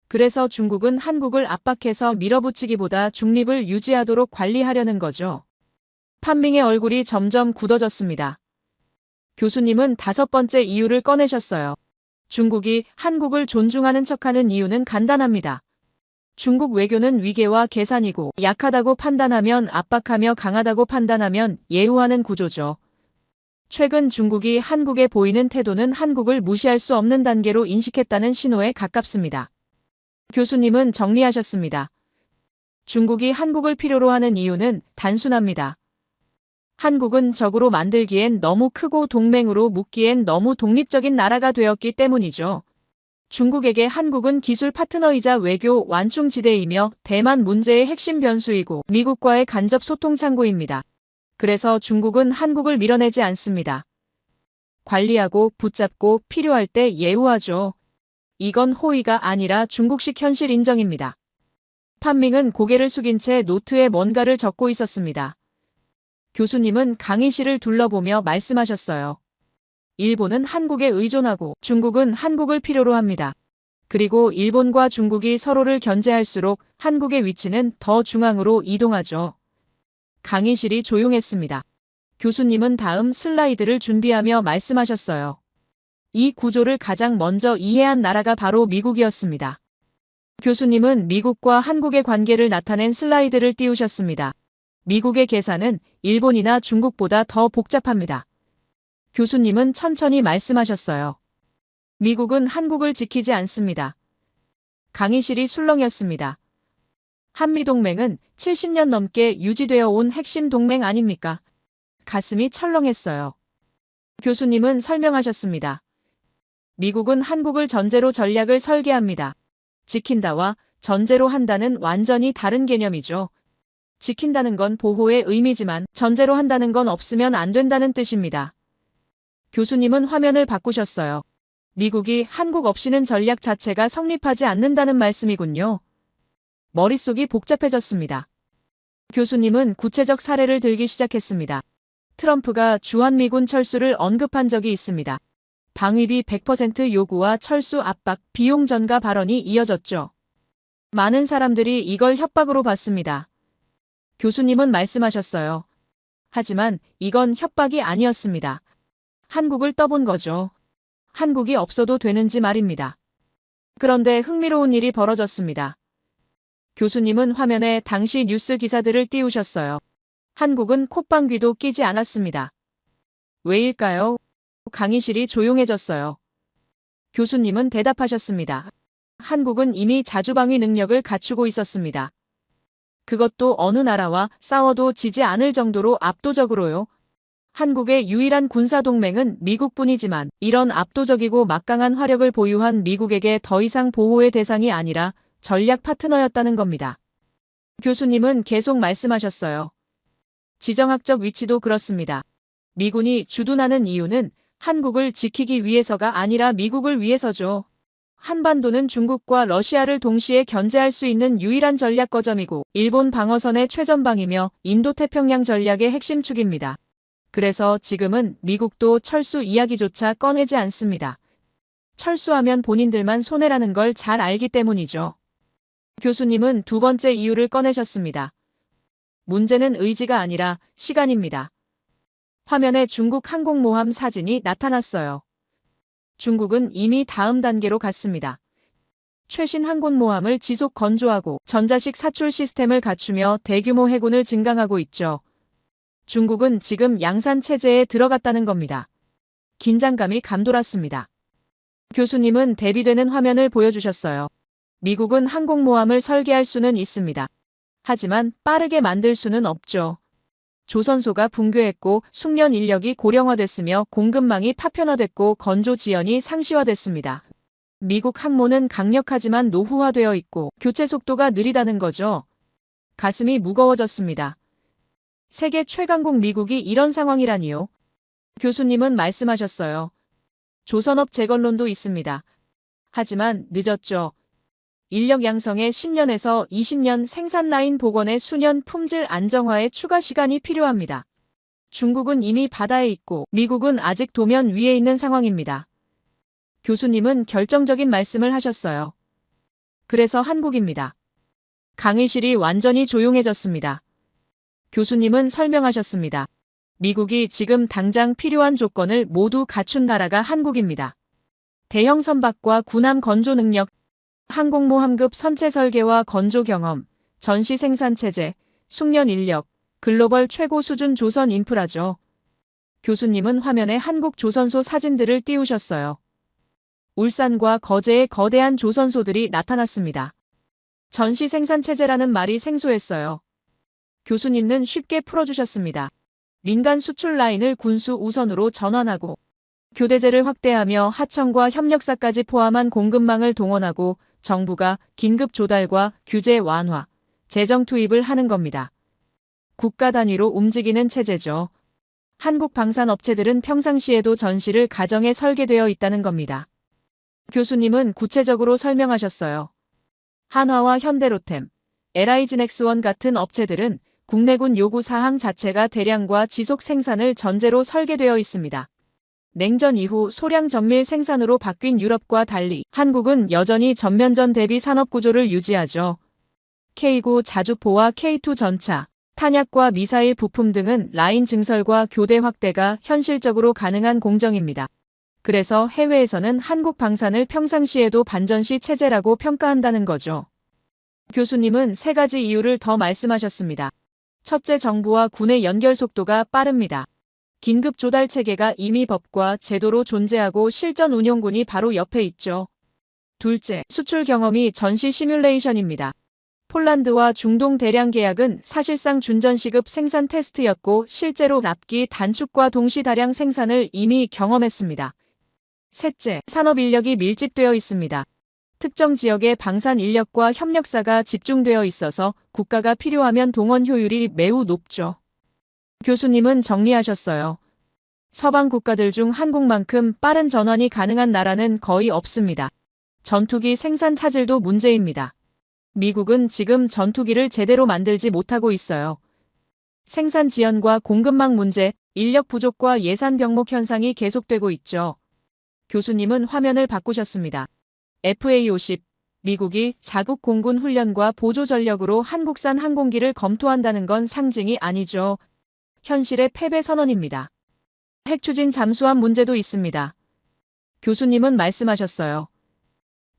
그래서 중국은 한국을 압박해서 밀어붙이기보다 중립을 유지하도록 관리하려는 거죠. 판밍의 얼굴이 점점 굳어졌습니다. 교수님은 다섯 번째 이유를 꺼내셨어요. 중국이 한국을 존중하는 척하는 이유는 간단합니다. 중국 외교는 위계와 계산이고 약하다고 판단하면 압박하며 강하다고 판단하면 예우하는 구조죠. 최근 중국이 한국에 보이는 태도는 한국을 무시할 수 없는 단계로 인식했다는 신호에 가깝습니다. 교수님은 정리하셨습니다. 중국이 한국을 필요로 하는 이유는 단순합니다. 한국은 적으로 만들기엔 너무 크고 동맹으로 묶기엔 너무 독립적인 나라가 되었기 때문이죠. 중국에게 한국은 기술 파트너이자 외교 완충지대이며 대만 문제의 핵심 변수이고 미국과의 간접 소통 창구입니다. 그래서 중국은 한국을 밀어내지 않습니다. 관리하고 붙잡고 필요할 때 예우하죠. 이건 호의가 아니라 중국식 현실 인정입니다. 판밍은 고개를 숙인 채 노트에 뭔가를 적고 있었습니다. 교수님은 강의실을 둘러보며 말씀하셨어요. 일본은 한국에 의존하고 중국은 한국을 필요로 합니다. 그리고 일본과 중국이 서로를 견제할수록 한국의 위치는 더 중앙으로 이동하죠. 강의실이 조용했습니다. 교수님은 다음 슬라이드를 준비하며 말씀하셨어요. 이 구조를 가장 먼저 이해한 나라가 바로 미국이었습니다. 교수님은 미국과 한국의 관계를 나타낸 슬라이드를 띄우셨습니다. 미국의 계산은 일본이나 중국보다 더 복잡합니다. 교수님은 천천히 말씀하셨어요. 미국은 한국을 지키지 않습니다. 강의실이 술렁였습니다. 한미동맹은 70년 넘게 유지되어 온 핵심 동맹 아닙니까? 가슴이 철렁했어요. 교수님은 설명하셨습니다. 미국은 한국을 전제로 전략을 설계합니다. 지킨다와 전제로 한다는 완전히 다른 개념이죠. 지킨다는 건 보호의 의미지만 전제로 한다는 건 없으면 안 된다는 뜻입니다. 교수님은 화면을 바꾸셨어요. 미국이 한국 없이는 전략 자체가 성립하지 않는다는 말씀이군요. 머릿속이 복잡해졌습니다. 교수님은 구체적 사례를 들기 시작했습니다. 트럼프가 주한미군 철수를 언급한 적이 있습니다. 방위비 100% 요구와 철수 압박, 비용 전가 발언이 이어졌죠. 많은 사람들이 이걸 협박으로 봤습니다. 교수님은 말씀하셨어요. 하지만 이건 협박이 아니었습니다. 한국을 떠본 거죠. 한국이 없어도 되는지 말입니다. 그런데 흥미로운 일이 벌어졌습니다. 교수님은 화면에 당시 뉴스 기사들을 띄우셨어요. 한국은 콧방귀도 끼지 않았습니다. 왜일까요? 강의실이 조용해졌어요. 교수님은 대답하셨습니다. 한국은 이미 자주방위 능력을 갖추고 있었습니다. 그것도 어느 나라와 싸워도 지지 않을 정도로 압도적으로요. 한국의 유일한 군사동맹은 미국뿐이지만 이런 압도적이고 막강한 화력을 보유한 미국에게 더 이상 보호의 대상이 아니라 전략 파트너였다는 겁니다. 교수님은 계속 말씀하셨어요. 지정학적 위치도 그렇습니다. 미군이 주둔하는 이유는 한국을 지키기 위해서가 아니라 미국을 위해서죠. 한반도는 중국과 러시아를 동시에 견제할 수 있는 유일한 전략 거점이고 일본 방어선의 최전방이며 인도태평양 전략의 핵심 축입니다. 그래서 지금은 미국도 철수 이야기조차 꺼내지 않습니다. 철수하면 본인들만 손해라는 걸 잘 알기 때문이죠. 교수님은 두 번째 이유를 꺼내셨습니다. 문제는 의지가 아니라 시간입니다. 화면에 중국 항공모함 사진이 나타났어요. 중국은 이미 다음 단계로 갔습니다. 최신 항공모함을 지속 건조하고 전자식 사출 시스템을 갖추며 대규모 해군을 증강하고 있죠. 중국은 지금 양산 체제에 들어갔다는 겁니다. 긴장감이 감돌았습니다. 교수님은 대비되는 화면을 보여주셨어요. 미국은 항공모함을 설계할 수는 있습니다. 하지만 빠르게 만들 수는 없죠. 조선소가 붕괴했고 숙련 인력이 고령화됐으며 공급망이 파편화됐고 건조 지연이 상시화됐습니다. 미국 항모는 강력하지만 노후화되어 있고 교체 속도가 느리다는 거죠. 가슴이 무거워졌습니다. 세계 최강국 미국이 이런 상황이라니요. 교수님은 말씀하셨어요. 조선업 재건론도 있습니다. 하지만 늦었죠. 인력 양성에 10년에서 20년, 생산 라인 복원에 수년, 품질 안정화에 추가 시간이 필요합니다. 중국은 이미 바다에 있고 미국은 아직 도면 위에 있는 상황입니다. 교수님은 결정적인 말씀을 하셨어요. 그래서 한국입니다. 강의실이 완전히 조용해졌습니다. 교수님은 설명하셨습니다. 미국이 지금 당장 필요한 조건을 모두 갖춘 나라가 한국입니다. 대형 선박과 군함 건조 능력, 항공모함급 선체 설계와 건조 경험, 전시 생산 체제, 숙련 인력, 글로벌 최고 수준 조선 인프라죠. 교수님은 화면에 한국 조선소 사진들을 띄우셨어요. 울산과 거제의 거대한 조선소들이 나타났습니다. 전시 생산 체제라는 말이 생소했어요. 교수님은 쉽게 풀어주셨습니다. 민간 수출 라인을 군수 우선으로 전환하고 교대제를 확대하며 하청과 협력사까지 포함한 공급망을 동원하고 정부가 긴급 조달과 규제 완화, 재정 투입을 하는 겁니다. 국가 단위로 움직이는 체제죠. 한국 방산업체들은 평상시에도 전시를 가정에 설계되어 있다는 겁니다. 교수님은 구체적으로 설명하셨어요. 한화와 현대로템, LI지넥스원 같은 업체들은 국내군 요구 사항 자체가 대량과 지속 생산을 전제로 설계되어 있습니다. 냉전 이후 소량 정밀 생산으로 바뀐 유럽과 달리 한국은 여전히 전면전 대비 산업 구조를 유지하죠. K9 자주포와 K2 전차, 탄약과 미사일 부품 등은 라인 증설과 교대 확대가 현실적으로 가능한 공정입니다. 그래서 해외에서는 한국 방산을 평상시에도 반전시 체제라고 평가한다는 거죠. 교수님은 세 가지 이유를 더 말씀하셨습니다. 첫째, 정부와 군의 연결 속도가 빠릅니다. 긴급 조달 체계가 이미 법과 제도로 존재하고 실전 운용군이 바로 옆에 있죠. 둘째, 수출 경험이 전시 시뮬레이션입니다. 폴란드와 중동 대량 계약은 사실상 준전시급 생산 테스트였고 실제로 납기 단축과 동시 다량 생산을 이미 경험했습니다. 셋째, 산업 인력이 밀집되어 있습니다. 특정 지역의 방산 인력과 협력사가 집중되어 있어서 국가가 필요하면 동원 효율이 매우 높죠. 교수님은 정리하셨어요. 서방 국가들 중 한국만큼 빠른 전환이 가능한 나라는 거의 없습니다. 전투기 생산 차질도 문제입니다. 미국은 지금 전투기를 제대로 만들지 못하고 있어요. 생산 지연과 공급망 문제, 인력 부족과 예산 병목 현상이 계속되고 있죠. 교수님은 화면을 바꾸셨습니다. FA-50, 미국이 자국 공군 훈련과 보조 전력으로 한국산 항공기를 검토한다는 건 상징이 아니죠. 현실의 패배 선언입니다. 핵 추진 잠수함 문제도 있습니다. 교수님은 말씀하셨어요.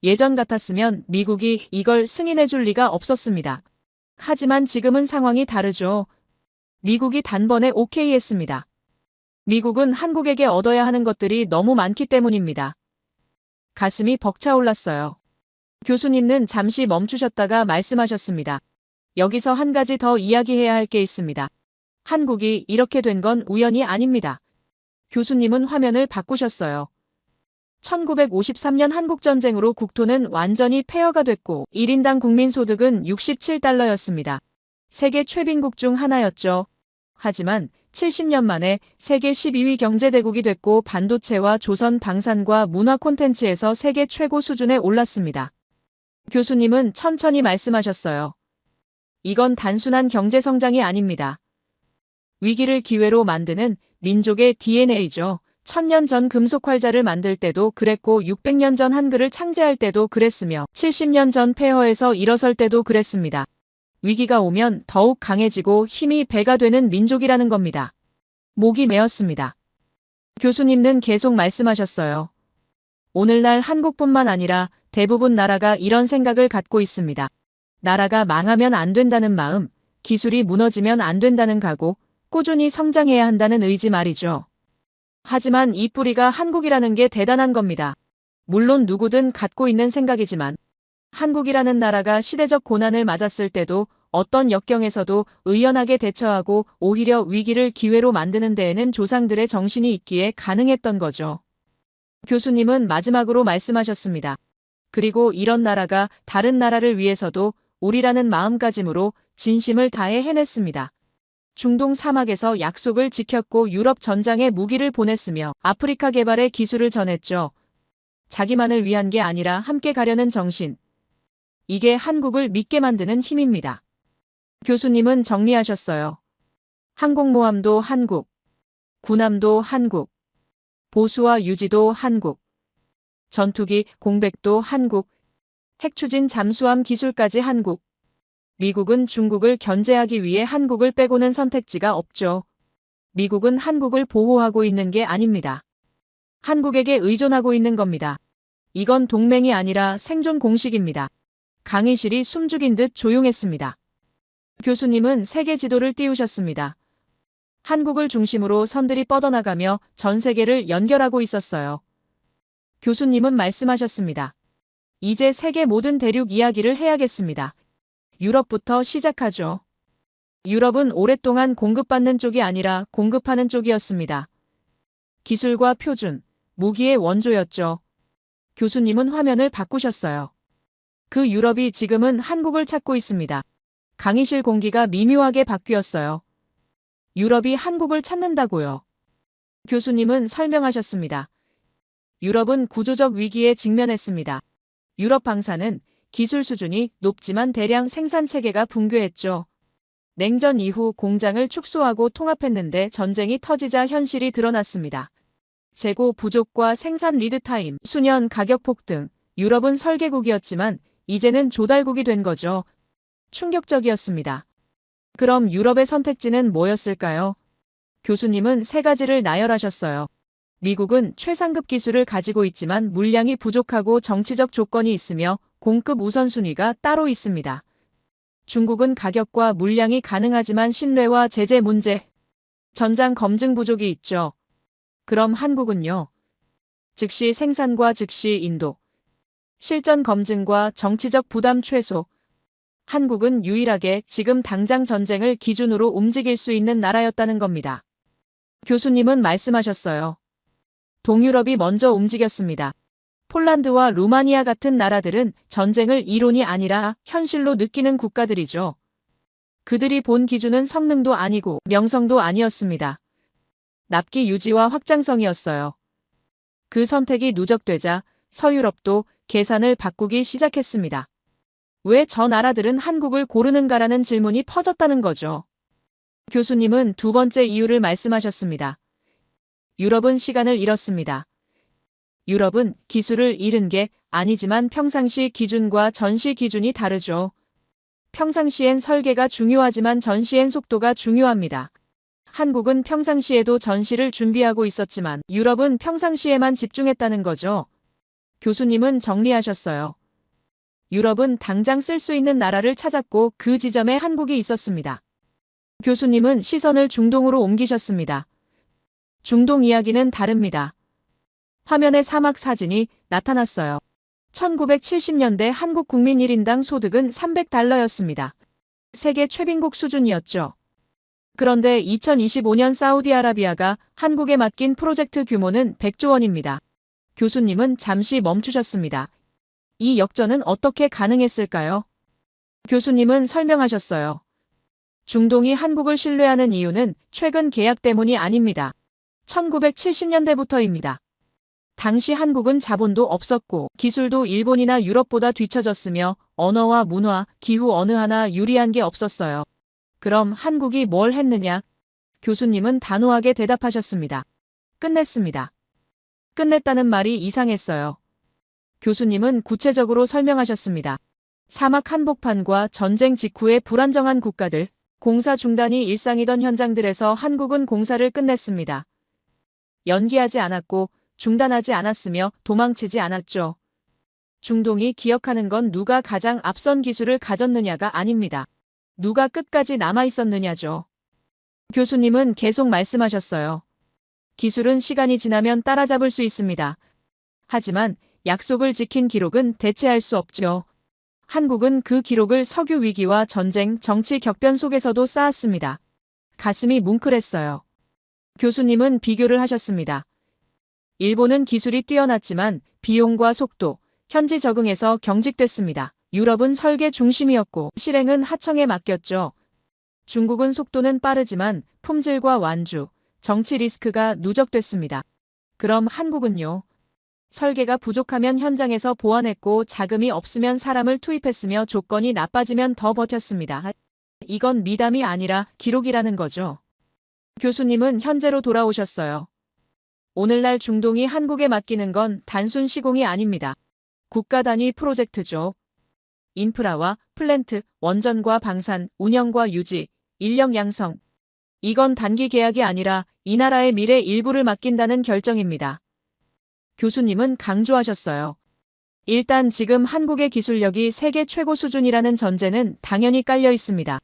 예전 같았으면 미국이 이걸 승인해 줄 리가 없었습니다. 하지만 지금은 상황이 다르죠. 미국이 단번에 오케이 했습니다. 미국은 한국에게 얻어야 하는 것들이 너무 많기 때문입니다. 가슴이 벅차올랐어요. 교수님은 잠시 멈추셨다가 말씀하셨습니다. 여기서 한 가지 더 이야기해야 할 게 있습니다. 한국이 이렇게 된 건 우연이 아닙니다. 교수님은 화면을 바꾸셨어요. 1953년 한국전쟁으로 국토는 완전히 폐허가 됐고 1인당 국민소득은 67달러였습니다. 세계 최빈국 중 하나였죠. 하지만 70년 만에 세계 12위 경제대국이 됐고 반도체와 조선 방산과 문화 콘텐츠에서 세계 최고 수준에 올랐습니다. 교수님은 천천히 말씀하셨어요. 이건 단순한 경제성장이 아닙니다. 위기를 기회로 만드는 민족의 DNA죠. 1000년 전 금속활자를 만들 때도 그랬고 600년 전 한글을 창제할 때도 그랬으며 70년 전 폐허에서 일어설 때도 그랬습니다. 위기가 오면 더욱 강해지고 힘이 배가 되는 민족이라는 겁니다. 목이 메었습니다. 교수님은 계속 말씀하셨어요. 오늘날 한국뿐만 아니라 대부분 나라가 이런 생각을 갖고 있습니다. 나라가 망하면 안 된다는 마음, 기술이 무너지면 안 된다는 각오, 꾸준히 성장해야 한다는 의지 말이죠. 하지만 이 뿌리가 한국이라는 게 대단한 겁니다. 물론 누구든 갖고 있는 생각이지만 한국이라는 나라가 시대적 고난을 맞았을 때도 어떤 역경에서도 의연하게 대처하고 오히려 위기를 기회로 만드는 데에는 조상들의 정신이 있기에 가능했던 거죠. 교수님은 마지막으로 말씀하셨습니다. 그리고 이런 나라가 다른 나라를 위해서도 우리라는 마음가짐으로 진심을 다해 해냈습니다. 중동 사막에서 약속을 지켰고 유럽 전장에 무기를 보냈으며 아프리카 개발의 기술을 전했죠. 자기만을 위한 게 아니라 함께 가려는 정신. 이게 한국을 믿게 만드는 힘입니다. 교수님은 정리하셨어요. 항공모함도 한국, 군함도 한국, 보수와 유지도 한국, 전투기, 공백도 한국, 핵추진 잠수함 기술까지 한국. 미국은 중국을 견제하기 위해 한국을 빼고는 선택지가 없죠. 미국은 한국을 보호하고 있는 게 아닙니다. 한국에게 의존하고 있는 겁니다. 이건 동맹이 아니라 생존 공식입니다. 강의실이 숨죽인 듯 조용했습니다. 교수님은 세계 지도를 띄우셨습니다. 한국을 중심으로 선들이 뻗어나가며 전 세계를 연결하고 있었어요. 교수님은 말씀하셨습니다. 이제 세계 모든 대륙 이야기를 해야겠습니다. 유럽부터 시작하죠. 유럽은 오랫동안 공급받는 쪽이 아니라 공급하는 쪽이었습니다. 기술과 표준, 무기의 원조였죠. 교수님은 화면을 바꾸셨어요. 그 유럽이 지금은 한국을 찾고 있습니다. 강의실 공기가 미묘하게 바뀌었어요. 유럽이 한국을 찾는다고요. 교수님은 설명하셨습니다. 유럽은 구조적 위기에 직면했습니다. 유럽 방사는 기술 수준이 높지만 대량 생산 체계가 붕괴했죠. 냉전 이후 공장을 축소하고 통합했는데 전쟁이 터지자 현실이 드러났습니다. 재고 부족과 생산 리드 타임, 수년 가격 폭등. 유럽은 설계국이었지만 이제는 조달국이 된 거죠. 충격적이었습니다. 그럼 유럽의 선택지는 뭐였을까요? 교수님은 세 가지를 나열하셨어요. 미국은 최상급 기술을 가지고 있지만 물량이 부족하고 정치적 조건이 있으며 공급 우선순위가 따로 있습니다. 중국은 가격과 물량이 가능하지만 신뢰와 제재 문제, 전장 검증 부족이 있죠. 그럼 한국은요? 즉시 생산과 즉시 인도, 실전 검증과 정치적 부담 최소. 한국은 유일하게 지금 당장 전쟁을 기준으로 움직일 수 있는 나라였다는 겁니다. 교수님은 말씀하셨어요. 동유럽이 먼저 움직였습니다. 폴란드와 루마니아 같은 나라들은 전쟁을 이론이 아니라 현실로 느끼는 국가들이죠. 그들이 본 기준은 성능도 아니고 명성도 아니었습니다. 납기 유지와 확장성이었어요. 그 선택이 누적되자 서유럽도 계산을 바꾸기 시작했습니다. 왜 저 나라들은 한국을 고르는가라는 질문이 퍼졌다는 거죠. 교수님은 두 번째 이유를 말씀하셨습니다. 유럽은 시간을 잃었습니다. 유럽은 기술을 잃은 게 아니지만 평상시 기준과 전시 기준이 다르죠. 평상시엔 설계가 중요하지만 전시엔 속도가 중요합니다. 한국은 평상시에도 전시를 준비하고 있었지만 유럽은 평상시에만 집중했다는 거죠. 교수님은 정리하셨어요. 유럽은 당장 쓸 수 있는 나라를 찾았고 그 지점에 한국이 있었습니다. 교수님은 시선을 중동으로 옮기셨습니다. 중동 이야기는 다릅니다. 화면에 사막 사진이 나타났어요. 1970년대 한국 국민 1인당 소득은 $300였습니다. 세계 최빈국 수준이었죠. 그런데 2025년 사우디아라비아가 한국에 맡긴 프로젝트 규모는 100조 원입니다. 교수님은 잠시 멈추셨습니다. 이 역전은 어떻게 가능했을까요? 교수님은 설명하셨어요. 중동이 한국을 신뢰하는 이유는 최근 계약 때문이 아닙니다. 1970년대부터입니다. 당시 한국은 자본도 없었고 기술도 일본이나 유럽보다 뒤처졌으며 언어와 문화, 기후 어느 하나 유리한 게 없었어요. 그럼 한국이 뭘 했느냐? 교수님은 단호하게 대답하셨습니다. 끝냈습니다. 끝냈다는 말이 이상했어요. 교수님은 구체적으로 설명하셨습니다. 사막 한복판과 전쟁 직후의 불안정한 국가들, 공사 중단이 일상이던 현장들에서 한국은 공사를 끝냈습니다. 연기하지 않았고 중단하지 않았으며 도망치지 않았죠. 중동이 기억하는 건 누가 가장 앞선 기술을 가졌느냐가 아닙니다. 누가 끝까지 남아있었느냐죠. 교수님은 계속 말씀하셨어요. 기술은 시간이 지나면 따라잡을 수 있습니다. 하지만 약속을 지킨 기록은 대체할 수 없죠. 한국은 그 기록을 석유 위기와 전쟁, 정치 격변 속에서도 쌓았습니다. 가슴이 뭉클했어요. 교수님은 비교를 하셨습니다. 일본은 기술이 뛰어났지만 비용과 속도, 현지 적응에서 경직됐습니다. 유럽은 설계 중심이었고 실행은 하청에 맡겼죠. 중국은 속도는 빠르지만 품질과 완주, 정치 리스크가 누적됐습니다. 그럼 한국은요? 설계가 부족하면 현장에서 보완했고 자금이 없으면 사람을 투입했으며 조건이 나빠지면 더 버텼습니다. 이건 미담이 아니라 기록이라는 거죠. 교수님은 현재로 돌아오셨어요. 오늘날 중동이 한국에 맡기는 건 단순 시공이 아닙니다. 국가 단위 프로젝트죠. 인프라와 플랜트, 원전과 방산, 운영과 유지, 인력 양성. 이건 단기 계약이 아니라 이 나라의 미래 일부를 맡긴다는 결정입니다. 교수님은 강조하셨어요. 일단 지금 한국의 기술력이 세계 최고 수준이라는 전제는 당연히 깔려 있습니다.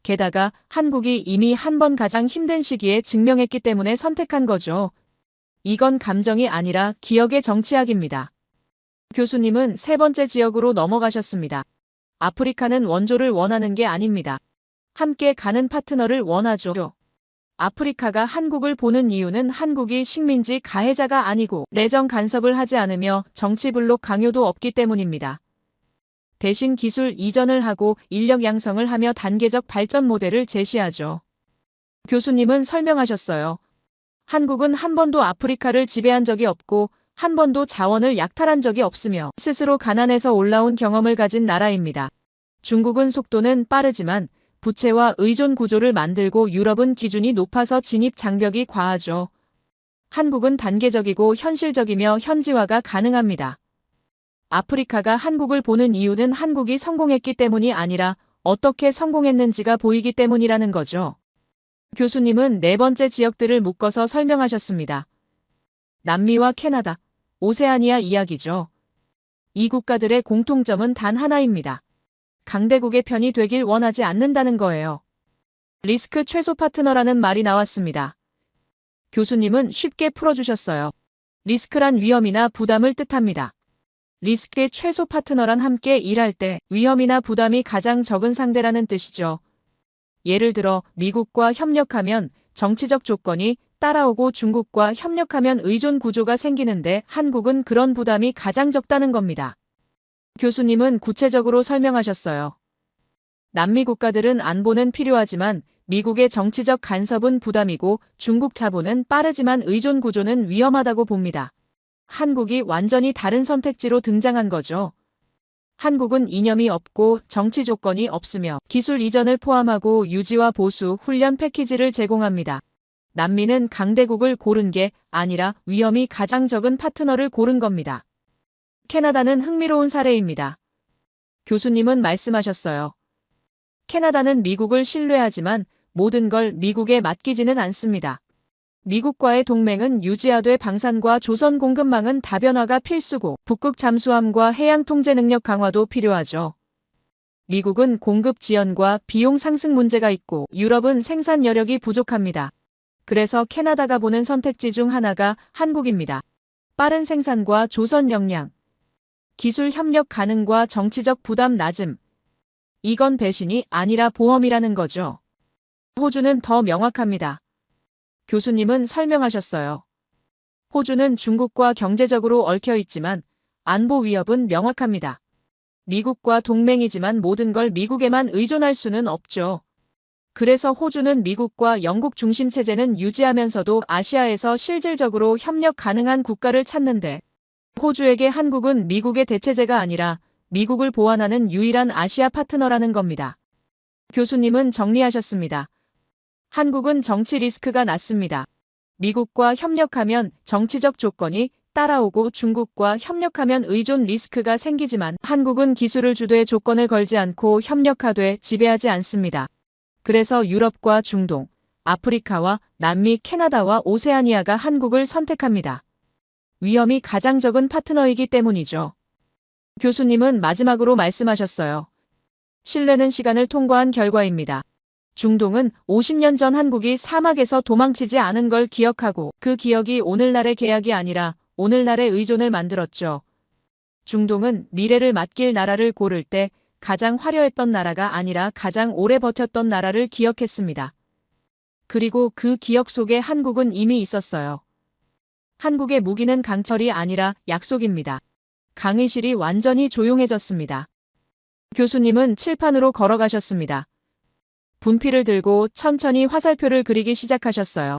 게다가 한국이 이미 한 번 가장 힘든 시기에 증명했기 때문에 선택한 거죠. 이건 감정이 아니라 기억의 정치학입니다. 교수님은 세 번째 지역으로 넘어가셨습니다. 아프리카는 원조를 원하는 게 아닙니다. 함께 가는 파트너를 원하죠. 아프리카가 한국을 보는 이유는 한국이 식민지 가해자가 아니고 내정 간섭을 하지 않으며 정치 블록 강요도 없기 때문입니다. 대신 기술 이전을 하고 인력 양성을 하며 단계적 발전 모델을 제시하죠. 교수님은 설명하셨어요. 한국은 한 번도 아프리카를 지배한 적이 없고 한 번도 자원을 약탈한 적이 없으며 스스로 가난해서 올라온 경험을 가진 나라입니다. 중국은 속도는 빠르지만 부채와 의존 구조를 만들고 유럽은 기준이 높아서 진입 장벽이 과하죠. 한국은 단계적이고 현실적이며 현지화가 가능합니다. 아프리카가 한국을 보는 이유는 한국이 성공했기 때문이 아니라 어떻게 성공했는지가 보이기 때문이라는 거죠. 교수님은 네 번째 지역들을 묶어서 설명하셨습니다. 남미와 캐나다, 오세아니아 이야기죠. 이 국가들의 공통점은 단 하나입니다. 강대국의 편이 되길 원하지 않는다는 거예요. 리스크 최소 파트너라는 말이 나왔습니다. 교수님은 쉽게 풀어주셨어요. 리스크란 위험이나 부담을 뜻합니다. 리스크의 최소 파트너란 함께 일할 때 위험이나 부담이 가장 적은 상대라는 뜻이죠. 예를 들어 미국과 협력하면 정치적 조건이 따라오고 중국과 협력하면 의존 구조가 생기는데 한국은 그런 부담이 가장 적다는 겁니다. 교수님은 구체적으로 설명하셨어요. 남미 국가들은 안보는 필요하지만 미국의 정치적 간섭은 부담이고 중국 자본은 빠르지만 의존 구조는 위험하다고 봅니다. 한국이 완전히 다른 선택지로 등장한 거죠. 한국은 이념이 없고 정치 조건이 없으며 기술 이전을 포함하고 유지와 보수, 훈련 패키지를 제공합니다. 남미는 강대국을 고른 게 아니라 위험이 가장 적은 파트너를 고른 겁니다. 캐나다는 흥미로운 사례입니다. 교수님은 말씀하셨어요. 캐나다는 미국을 신뢰하지만 모든 걸 미국에 맡기지는 않습니다. 미국과의 동맹은 유지하되 방산과 조선 공급망은 다변화가 필수고 북극 잠수함과 해양 통제 능력 강화도 필요하죠. 미국은 공급 지연과 비용 상승 문제가 있고 유럽은 생산 여력이 부족합니다. 그래서 캐나다가 보는 선택지 중 하나가 한국입니다. 빠른 생산과 조선 역량, 기술 협력 가능과 정치적 부담 낮음. 이건 배신이 아니라 보험이라는 거죠. 호주는 더 명확합니다. 교수님은 설명하셨어요. 호주는 중국과 경제적으로 얽혀 있지만 안보 위협은 명확합니다. 미국과 동맹이지만 모든 걸 미국에만 의존할 수는 없죠. 그래서 호주는 미국과 영국 중심 체제는 유지하면서도 아시아에서 실질적으로 협력 가능한 국가를 찾는데 호주에게 한국은 미국의 대체제가 아니라 미국을 보완하는 유일한 아시아 파트너라는 겁니다. 교수님은 정리하셨습니다. 한국은 정치 리스크가 낮습니다. 미국과 협력하면 정치적 조건이 따라오고 중국과 협력하면 의존 리스크가 생기지만 한국은 기술을 주되 조건을 걸지 않고 협력하되 지배하지 않습니다. 그래서 유럽과 중동, 아프리카와 남미, 캐나다와 오세아니아가 한국을 선택합니다. 위험이 가장 적은 파트너이기 때문이죠. 교수님은 마지막으로 말씀하셨어요. 신뢰는 시간을 통과한 결과입니다. 중동은 50년 전 한국이 사막에서 도망치지 않은 걸 기억하고 그 기억이 오늘날의 계약이 아니라 오늘날의 의존을 만들었죠. 중동은 미래를 맡길 나라를 고를 때 가장 화려했던 나라가 아니라 가장 오래 버텼던 나라를 기억했습니다. 그리고 그 기억 속에 한국은 이미 있었어요. 한국의 무기는 강철이 아니라 약속입니다. 강의실이 완전히 조용해졌습니다. 교수님은 칠판으로 걸어가셨습니다. 분필을 들고 천천히 화살표를 그리기 시작하셨어요.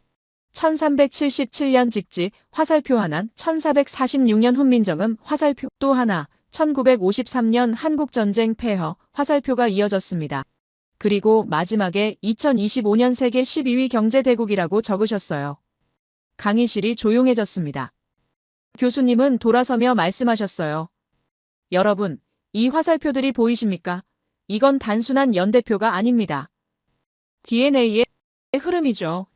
1377년 직지 화살표 하나, 1446년 훈민정음 화살표 또 하나, 1953년 한국전쟁 폐허 화살표가 이어졌습니다. 그리고 마지막에 2025년 세계 12위 경제대국이라고 적으셨어요. 강의실이 조용해졌습니다. 교수님은 돌아서며 말씀하셨어요. 여러분, 이 화살표들이 보이십니까? 이건 단순한 연대표가 아닙니다. DNA의 흐름이죠.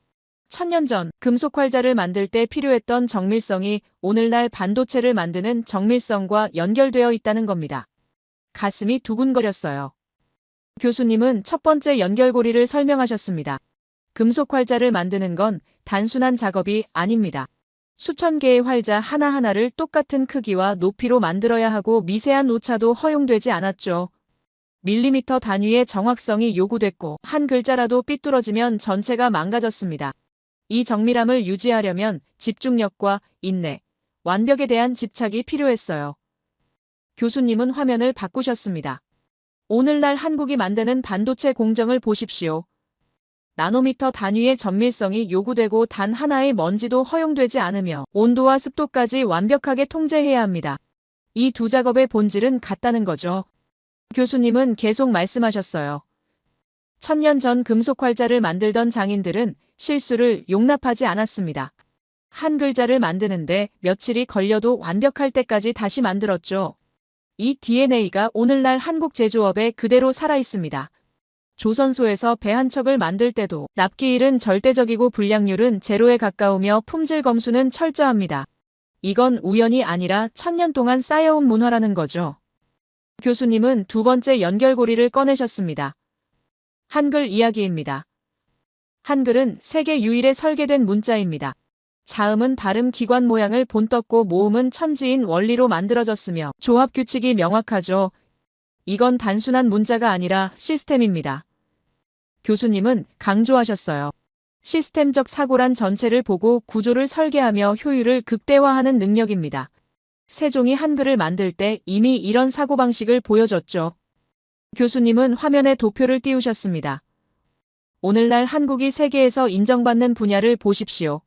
1000년 전 금속 활자를 만들 때 필요했던 정밀성이 오늘날 반도체를 만드는 정밀성과 연결되어 있다는 겁니다. 가슴이 두근거렸어요. 교수님은 첫 번째 연결고리를 설명하셨습니다. 금속 활자를 만드는 건 단순한 작업이 아닙니다. 수천 개의 활자 하나하나를 똑같은 크기와 높이로 만들어야 하고 미세한 오차도 허용되지 않았죠. 밀리미터 단위의 정확성이 요구됐고 한 글자라도 삐뚤어지면 전체가 망가졌습니다. 이 정밀함을 유지하려면 집중력과 인내, 완벽에 대한 집착이 필요했어요. 교수님은 화면을 바꾸셨습니다. 오늘날 한국이 만드는 반도체 공정을 보십시오. 나노미터 단위의 정밀성이 요구되고 단 하나의 먼지도 허용되지 않으며 온도와 습도까지 완벽하게 통제해야 합니다. 이 두 작업의 본질은 같다는 거죠. 교수님은 계속 말씀하셨어요. 1000년 전 금속 활자를 만들던 장인들은 실수를 용납하지 않았습니다. 한 글자를 만드는데 며칠이 걸려도 완벽할 때까지 다시 만들었죠. 이 DNA가 오늘날 한국 제조업에 그대로 살아있습니다. 조선소에서 배 한 척을 만들 때도 납기일은 절대적이고 불량률은 제로에 가까우며 품질 검수는 철저합니다. 이건 우연이 아니라 1000년 동안 쌓여온 문화라는 거죠. 교수님은 두 번째 연결고리를 꺼내셨습니다. 한글 이야기입니다. 한글은 세계 유일의 설계된 문자입니다. 자음은 발음 기관 모양을 본떴고 모음은 천지인 원리로 만들어졌으며 조합 규칙이 명확하죠. 이건 단순한 문자가 아니라 시스템입니다. 교수님은 강조하셨어요. 시스템적 사고란 전체를 보고 구조를 설계하며 효율을 극대화하는 능력입니다. 세종이 한글을 만들 때 이미 이런 사고방식을 보여줬죠. 교수님은 화면에 도표를 띄우셨습니다. 오늘날 한국이 세계에서 인정받는 분야를 보십시오.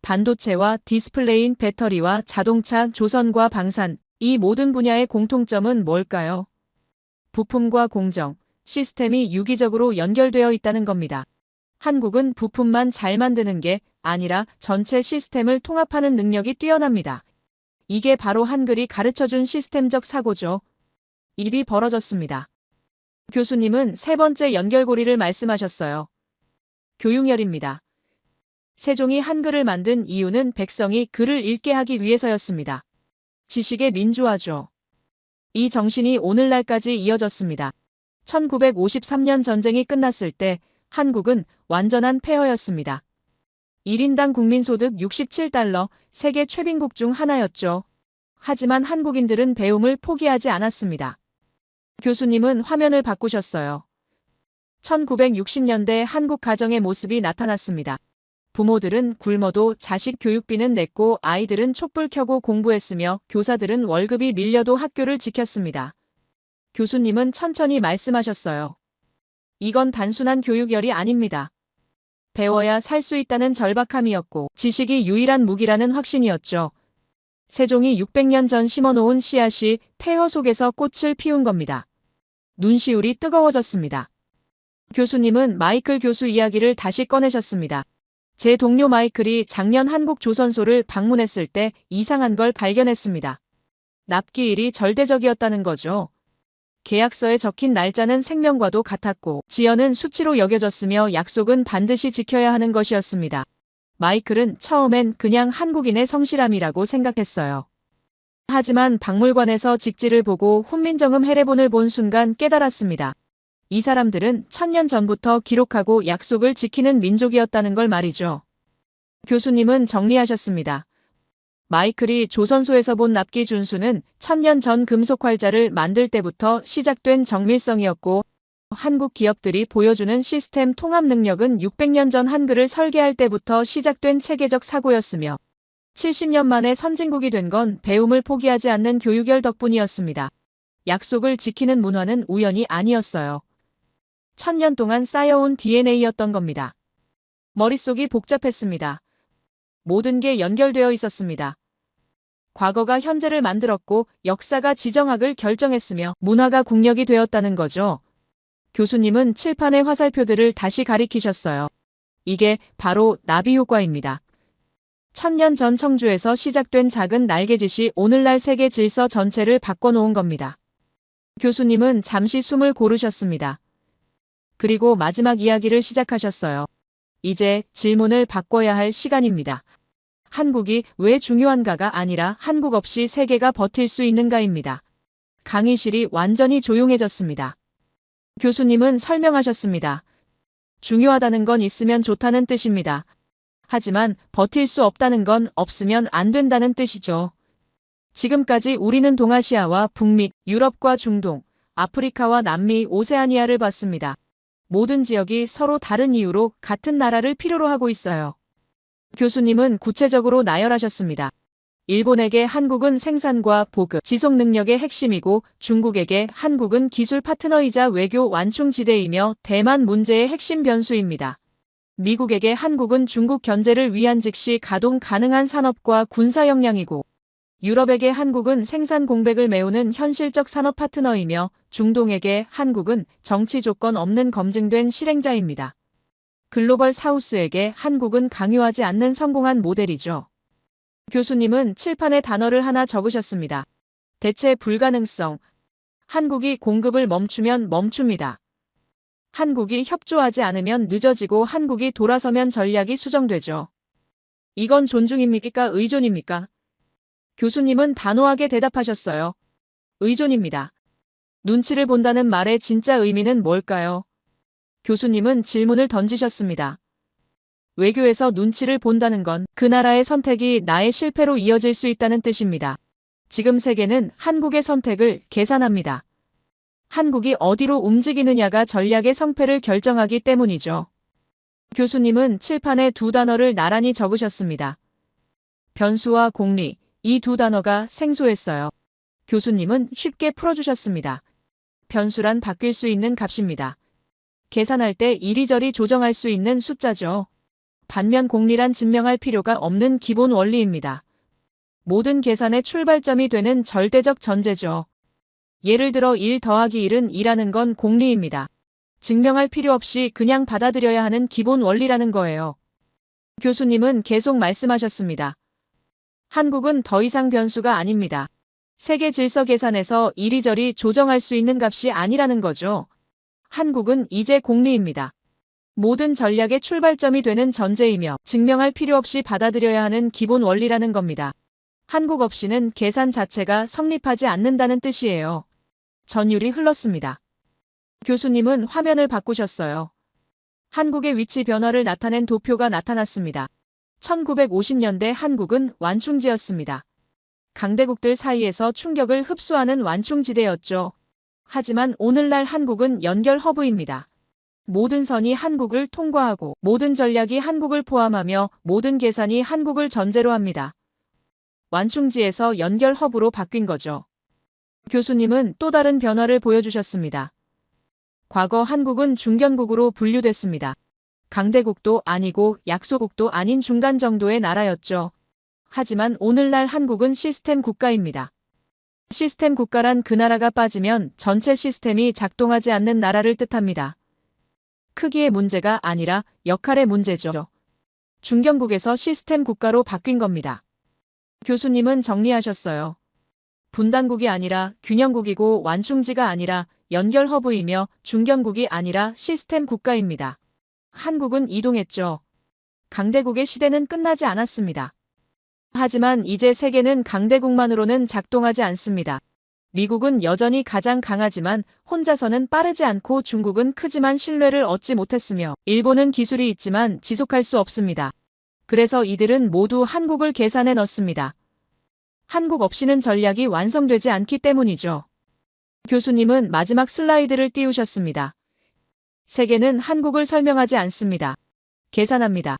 반도체와 디스플레이인 배터리와 자동차, 조선과 방산, 이 모든 분야의 공통점은 뭘까요? 부품과 공정, 시스템이 유기적으로 연결되어 있다는 겁니다. 한국은 부품만 잘 만드는 게 아니라 전체 시스템을 통합하는 능력이 뛰어납니다. 이게 바로 한글이 가르쳐준 시스템적 사고죠. 입이 벌어졌습니다. 교수님은 세 번째 연결고리를 말씀하셨어요. 교육열입니다. 세종이 한글을 만든 이유는 백성이 글을 읽게 하기 위해서였습니다. 지식의 민주화죠. 이 정신이 오늘날까지 이어졌습니다. 1953년 전쟁이 끝났을 때 한국은 완전한 폐허였습니다. 1인당 국민소득 67달러, 세계 최빈국 중 하나였죠. 하지만 한국인들은 배움을 포기하지 않았습니다. 교수님은 화면을 바꾸셨어요. 1960년대 한국 가정의 모습이 나타났습니다. 부모들은 굶어도 자식 교육비는 냈고 아이들은 촛불 켜고 공부했으며 교사들은 월급이 밀려도 학교를 지켰습니다. 교수님은 천천히 말씀하셨어요. 이건 단순한 교육열이 아닙니다. 배워야 살 수 있다는 절박함이었고 지식이 유일한 무기라는 확신이었죠. 세종이 600년 전 심어놓은 씨앗이 폐허 속에서 꽃을 피운 겁니다. 눈시울이 뜨거워졌습니다. 교수님은 마이클 교수 이야기를 다시 꺼내셨습니다. 제 동료 마이클이 작년 한국 조선소를 방문했을 때 이상한 걸 발견했습니다. 납기일이 절대적이었다는 거죠. 계약서에 적힌 날짜는 생명과도 같았고 지연은 수치로 여겨졌으며 약속은 반드시 지켜야 하는 것이었습니다. 마이클은 처음엔 그냥 한국인의 성실함이라고 생각했어요. 하지만 박물관에서 직지를 보고 훈민정음 해례본을 본 순간 깨달았습니다. 이 사람들은 1000년 전부터 기록하고 약속을 지키는 민족이었다는 걸 말이죠. 교수님은 정리하셨습니다. 마이클이 조선소에서 본 납기 준수는 1000년 전 금속 활자를 만들 때부터 시작된 정밀성이었고, 한국 기업들이 보여주는 시스템 통합 능력은 600년 전 한글을 설계할 때부터 시작된 체계적 사고였으며, 70년 만에 선진국이 된 건 배움을 포기하지 않는 교육열 덕분이었습니다. 약속을 지키는 문화는 우연이 아니었어요. 1000년 동안 쌓여온 DNA였던 겁니다. 머릿속이 복잡했습니다. 모든 게 연결되어 있었습니다. 과거가 현재를 만들었고 역사가 지정학을 결정했으며 문화가 국력이 되었다는 거죠. 교수님은 칠판의 화살표들을 다시 가리키셨어요. 이게 바로 나비 효과입니다. 1000년 전 청주에서 시작된 작은 날개짓이 오늘날 세계 질서 전체를 바꿔놓은 겁니다. 교수님은 잠시 숨을 고르셨습니다. 그리고 마지막 이야기를 시작하셨어요. 이제 질문을 바꿔야 할 시간입니다. 한국이 왜 중요한가가 아니라 한국 없이 세계가 버틸 수 있는가입니다. 강의실이 완전히 조용해졌습니다. 교수님은 설명하셨습니다. 중요하다는 건 있으면 좋다는 뜻입니다. 하지만 버틸 수 없다는 건 없으면 안 된다는 뜻이죠. 지금까지 우리는 동아시아와 북미, 유럽과 중동, 아프리카와 남미, 오세아니아를 봤습니다. 모든 지역이 서로 다른 이유로 같은 나라를 필요로 하고 있어요. 교수님은 구체적으로 나열하셨습니다. 일본에게 한국은 생산과 보급, 지속 능력의 핵심이고 중국에게 한국은 기술 파트너이자 외교 완충지대이며 대만 문제의 핵심 변수입니다. 미국에게 한국은 중국 견제를 위한 즉시 가동 가능한 산업과 군사 역량이고 유럽에게 한국은 생산 공백을 메우는 현실적 산업 파트너이며 중동에게 한국은 정치 조건 없는 검증된 실행자입니다. 글로벌 사우스에게 한국은 강요하지 않는 성공한 모델이죠. 교수님은 칠판에 단어를 하나 적으셨습니다. 대체 불가능성. 한국이 공급을 멈추면 멈춥니다. 한국이 협조하지 않으면 늦어지고 한국이 돌아서면 전략이 수정되죠. 이건 존중입니까? 의존입니까? 교수님은 단호하게 대답하셨어요. 의존입니다. 눈치를 본다는 말의 진짜 의미는 뭘까요? 교수님은 질문을 던지셨습니다. 외교에서 눈치를 본다는 건 그 나라의 선택이 나의 실패로 이어질 수 있다는 뜻입니다. 지금 세계는 한국의 선택을 계산합니다. 한국이 어디로 움직이느냐가 전략의 성패를 결정하기 때문이죠. 교수님은 칠판에 두 단어를 나란히 적으셨습니다. 변수와 공리, 이 두 단어가 생소했어요. 교수님은 쉽게 풀어주셨습니다. 변수란 바뀔 수 있는 값입니다. 계산할 때 이리저리 조정할 수 있는 숫자죠. 반면 공리란 증명할 필요가 없는 기본 원리입니다. 모든 계산의 출발점이 되는 절대적 전제죠. 예를 들어 1 더하기 1은 2라는 건 공리입니다. 증명할 필요 없이 그냥 받아들여야 하는 기본 원리라는 거예요. 교수님은 계속 말씀하셨습니다. 한국은 더 이상 변수가 아닙니다. 세계 질서 계산에서 이리저리 조정할 수 있는 값이 아니라는 거죠. 한국은 이제 공리입니다. 모든 전략의 출발점이 되는 전제이며 증명할 필요 없이 받아들여야 하는 기본 원리라는 겁니다. 한국 없이는 계산 자체가 성립하지 않는다는 뜻이에요. 전율이 흘렀습니다. 교수님은 화면을 바꾸셨어요. 한국의 위치 변화를 나타낸 도표가 나타났습니다. 1950년대 한국은 완충지였습니다. 강대국들 사이에서 충격을 흡수하는 완충지대였죠. 하지만 오늘날 한국은 연결 허브입니다. 모든 선이 한국을 통과하고 모든 전략이 한국을 포함하며 모든 계산이 한국을 전제로 합니다. 완충지에서 연결 허브로 바뀐 거죠. 교수님은 또 다른 변화를 보여주셨습니다. 과거 한국은 중견국으로 분류됐습니다. 강대국도 아니고 약소국도 아닌 중간 정도의 나라였죠. 하지만 오늘날 한국은 시스템 국가입니다. 시스템 국가란 그 나라가 빠지면 전체 시스템이 작동하지 않는 나라를 뜻합니다. 크기의 문제가 아니라 역할의 문제죠. 중견국에서 시스템 국가로 바뀐 겁니다. 교수님은 정리하셨어요. 분단국이 아니라 균형국이고 완충지가 아니라 연결 허브이며 중견국이 아니라 시스템 국가입니다. 한국은 이동했죠. 강대국의 시대는 끝나지 않았습니다. 하지만 이제 세계는 강대국만으로는 작동하지 않습니다. 미국은 여전히 가장 강하지만 혼자서는 빠르지 않고 중국은 크지만 신뢰를 얻지 못했으며 일본은 기술이 있지만 지속할 수 없습니다. 그래서 이들은 모두 한국을 계산에 넣습니다. 한국 없이는 전략이 완성되지 않기 때문이죠. 교수님은 마지막 슬라이드를 띄우셨습니다. 세계는 한국을 설명하지 않습니다. 계산합니다.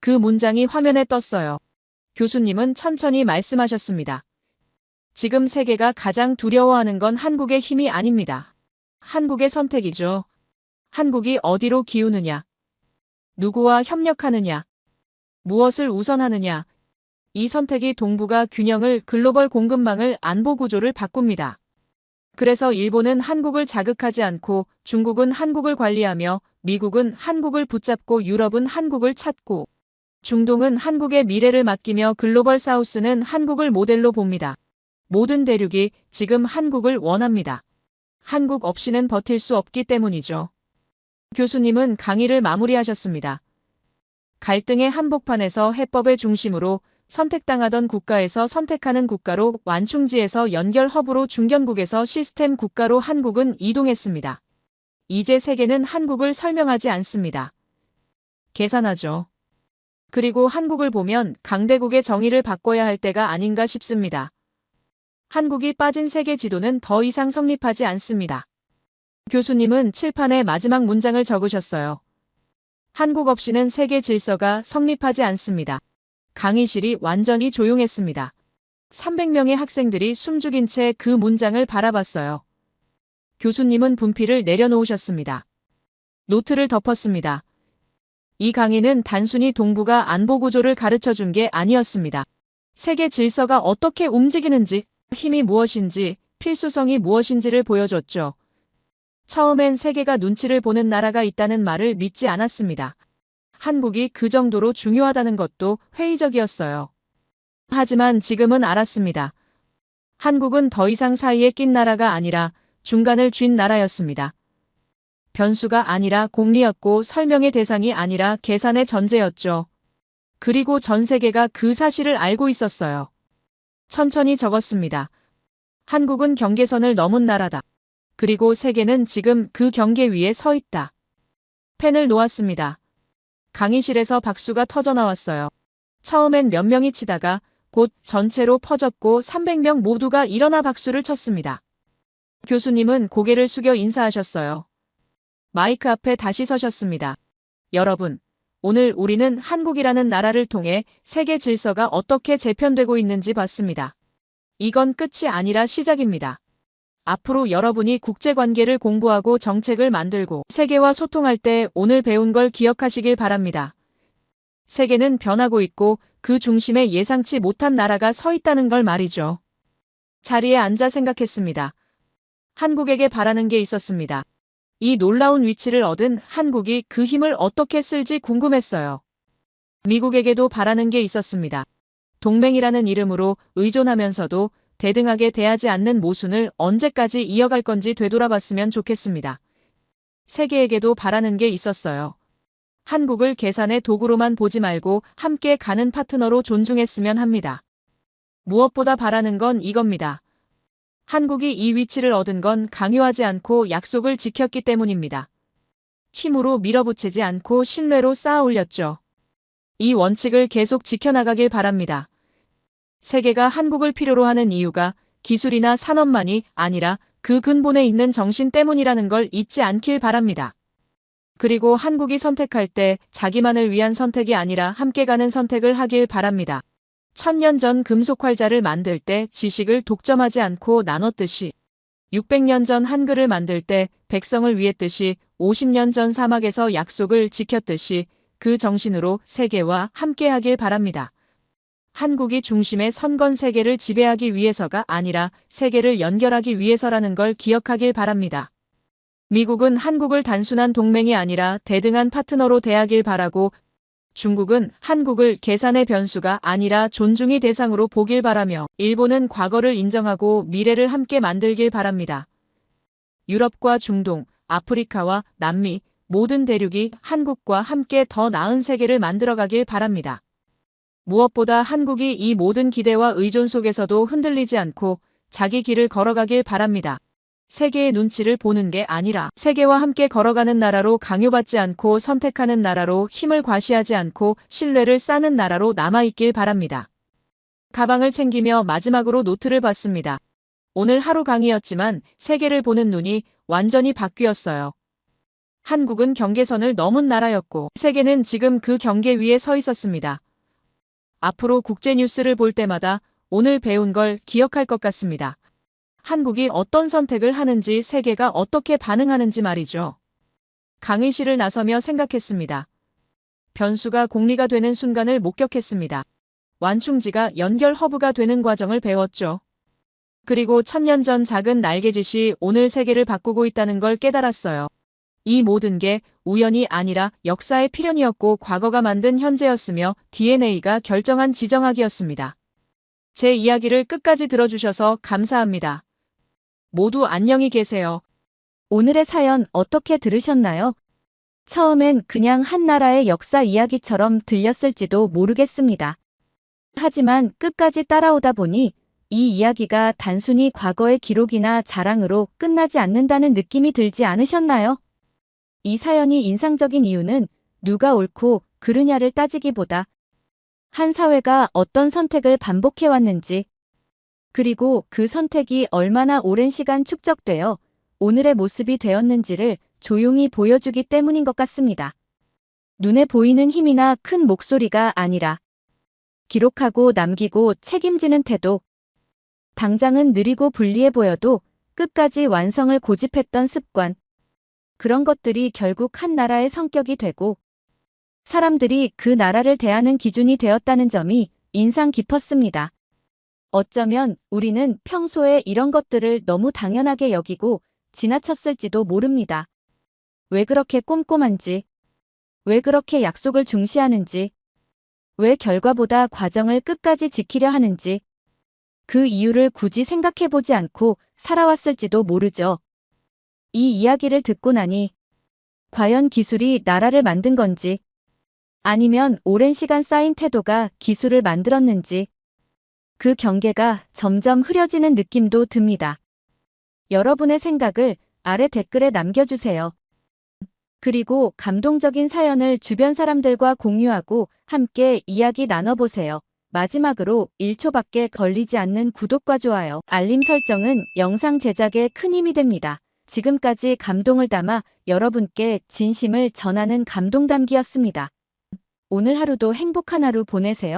그 문장이 화면에 떴어요. 교수님은 천천히 말씀하셨습니다. 지금 세계가 가장 두려워하는 건 한국의 힘이 아닙니다. 한국의 선택이죠. 한국이 어디로 기우느냐, 누구와 협력하느냐, 무엇을 우선하느냐. 이 선택이 동북아 균형을, 글로벌 공급망을, 안보 구조를 바꿉니다. 그래서 일본은 한국을 자극하지 않고, 중국은 한국을 관리하며, 미국은 한국을 붙잡고, 유럽은 한국을 찾고, 중동은 한국의 미래를 맡기며, 글로벌 사우스는 한국을 모델로 봅니다. 모든 대륙이 지금 한국을 원합니다. 한국 없이는 버틸 수 없기 때문이죠. 교수님은 강의를 마무리하셨습니다. 갈등의 한복판에서 해법의 중심으로, 선택당하던 국가에서 선택하는 국가로, 완충지에서 연결 허브로, 중견국에서 시스템 국가로 한국은 이동했습니다. 이제 세계는 한국을 설명하지 않습니다. 계산하죠. 그리고 한국을 보면 강대국의 정의를 바꿔야 할 때가 아닌가 싶습니다. 한국이 빠진 세계 지도는 더 이상 성립하지 않습니다. 교수님은 칠판에 마지막 문장을 적으셨어요. 한국 없이는 세계 질서가 성립하지 않습니다. 강의실이 완전히 조용했습니다. 300명의 학생들이 숨죽인 채 그 문장을 바라봤어요. 교수님은 분필을 내려놓으셨습니다. 노트를 덮었습니다. 이 강의는 단순히 동북아 안보 구조를 가르쳐 준 게 아니었습니다. 세계 질서가 어떻게 움직이는지, 힘이 무엇인지, 필수성이 무엇인지를 보여줬죠. 처음엔 세계가 눈치를 보는 나라가 있다는 말을 믿지 않았습니다. 한국이 그 정도로 중요하다는 것도 회의적이었어요. 하지만 지금은 알았습니다. 한국은 더 이상 사이에 낀 나라가 아니라 중간을 쥔 나라였습니다. 변수가 아니라 공리였고, 설명의 대상이 아니라 계산의 전제였죠. 그리고 전 세계가 그 사실을 알고 있었어요. 천천히 적었습니다. 한국은 경계선을 넘은 나라다. 그리고 세계는 지금 그 경계 위에 서 있다. 펜을 놓았습니다. 강의실에서 박수가 터져나왔어요. 처음엔 몇 명이 치다가 곧 전체로 퍼졌고 300명 모두가 일어나 박수를 쳤습니다. 교수님은 고개를 숙여 인사하셨어요. 마이크 앞에 다시 서셨습니다. 여러분, 오늘 우리는 한국이라는 나라를 통해 세계 질서가 어떻게 재편되고 있는지 봤습니다. 이건 끝이 아니라 시작입니다. 앞으로 여러분이 국제관계를 공부하고 정책을 만들고 세계와 소통할 때 오늘 배운 걸 기억하시길 바랍니다. 세계는 변하고 있고 그 중심에 예상치 못한 나라가 서 있다는 걸 말이죠. 자리에 앉아 생각했습니다. 한국에게 바라는 게 있었습니다. 이 놀라운 위치를 얻은 한국이 그 힘을 어떻게 쓸지 궁금했어요. 미국에게도 바라는 게 있었습니다. 동맹이라는 이름으로 의존하면서도 대등하게 대하지 않는 모순을 언제까지 이어갈 건지 되돌아봤으면 좋겠습니다. 세계에게도 바라는 게 있었어요. 한국을 계산의 도구로만 보지 말고 함께 가는 파트너로 존중했으면 합니다. 무엇보다 바라는 건 이겁니다. 한국이 이 위치를 얻은 건 강요하지 않고 약속을 지켰기 때문입니다. 힘으로 밀어붙이지 않고 신뢰로 쌓아 올렸죠. 이 원칙을 계속 지켜나가길 바랍니다. 세계가 한국을 필요로 하는 이유가 기술이나 산업만이 아니라 그 근본에 있는 정신 때문이라는 걸 잊지 않길 바랍니다. 그리고 한국이 선택할 때 자기만을 위한 선택이 아니라 함께 가는 선택을 하길 바랍니다. 1000년 전 금속활자를 만들 때 지식을 독점하지 않고 나눴듯이 600년 전 한글을 만들 때 백성을 위했듯이 50년 전 사막에서 약속을 지켰듯이 그 정신으로 세계와 함께하길 바랍니다. 한국이 중심에 선 건 세계를 지배하기 위해서가 아니라 세계를 연결하기 위해서라는 걸 기억하길 바랍니다. 미국은 한국을 단순한 동맹이 아니라 대등한 파트너로 대하길 바라고 중국은 한국을 계산의 변수가 아니라 존중의 대상으로 보길 바라며 일본은 과거를 인정하고 미래를 함께 만들길 바랍니다. 유럽과 중동, 아프리카와 남미 모든 대륙이 한국과 함께 더 나은 세계를 만들어가길 바랍니다. 무엇보다 한국이 이 모든 기대와 의존 속에서도 흔들리지 않고 자기 길을 걸어가길 바랍니다. 세계의 눈치를 보는 게 아니라 세계와 함께 걸어가는 나라로 강요받지 않고 선택하는 나라로 힘을 과시하지 않고 신뢰를 쌓는 나라로 남아있길 바랍니다. 가방을 챙기며 마지막으로 노트를 봤습니다. 오늘 하루 강의였지만 세계를 보는 눈이 완전히 바뀌었어요. 한국은 경계선을 넘은 나라였고 세계는 지금 그 경계 위에 서 있었습니다. 앞으로 국제 뉴스를 볼 때마다 오늘 배운 걸 기억할 것 같습니다. 한국이 어떤 선택을 하는지 세계가 어떻게 반응하는지 말이죠. 강의실을 나서며 생각했습니다. 변수가 공리가 되는 순간을 목격했습니다. 완충지가 연결 허브가 되는 과정을 배웠죠. 그리고 1000년 전 작은 날개짓이 오늘 세계를 바꾸고 있다는 걸 깨달았어요. 이 모든 게 우연이 아니라 역사의 필연이었고 과거가 만든 현재였으며 DNA가 결정한 지정학이었습니다. 제 이야기를 끝까지 들어주셔서 감사합니다. 모두 안녕히 계세요. 오늘의 사연 어떻게 들으셨나요? 처음엔 그냥 한 나라의 역사 이야기처럼 들렸을지도 모르겠습니다. 하지만 끝까지 따라오다 보니 이 이야기가 단순히 과거의 기록이나 자랑으로 끝나지 않는다는 느낌이 들지 않으셨나요? 이 사연이 인상적인 이유는 누가 옳고 그르냐를 따지기보다 한 사회가 어떤 선택을 반복해왔는지, 그리고 그 선택이 얼마나 오랜 시간 축적되어 오늘의 모습이 되었는지를 조용히 보여주기 때문인 것 같습니다. 눈에 보이는 힘이나 큰 목소리가 아니라 기록하고 남기고 책임지는 태도, 당장은 느리고 불리해 보여도 끝까지 완성을 고집했던 습관, 그런 것들이 결국 한 나라의 성격이 되고 사람들이 그 나라를 대하는 기준이 되었다는 점이 인상 깊었습니다. 어쩌면 우리는 평소에 이런 것들을 너무 당연하게 여기고 지나쳤을지도 모릅니다. 왜 그렇게 꼼꼼한지, 왜 그렇게 약속을 중시하는지, 왜 결과보다 과정을 끝까지 지키려 하는지, 그 이유를 굳이 생각해보지 않고 살아왔을지도 모르죠. 이 이야기를 듣고 나니 과연 기술이 나라를 만든 건지, 아니면 오랜 시간 쌓인 태도가 기술을 만들었는지, 그 경계가 점점 흐려지는 느낌도 듭니다. 여러분의 생각을 아래 댓글에 남겨주세요. 그리고 감동적인 사연을 주변 사람들과 공유하고 함께 이야기 나눠보세요. 마지막으로 1초밖에 걸리지 않는 구독과 좋아요, 알림 설정은 영상 제작에 큰 힘이 됩니다. 지금까지 감동을 담아 여러분께 진심을 전하는 감동담기였습니다. 오늘 하루도 행복한 하루 보내세요.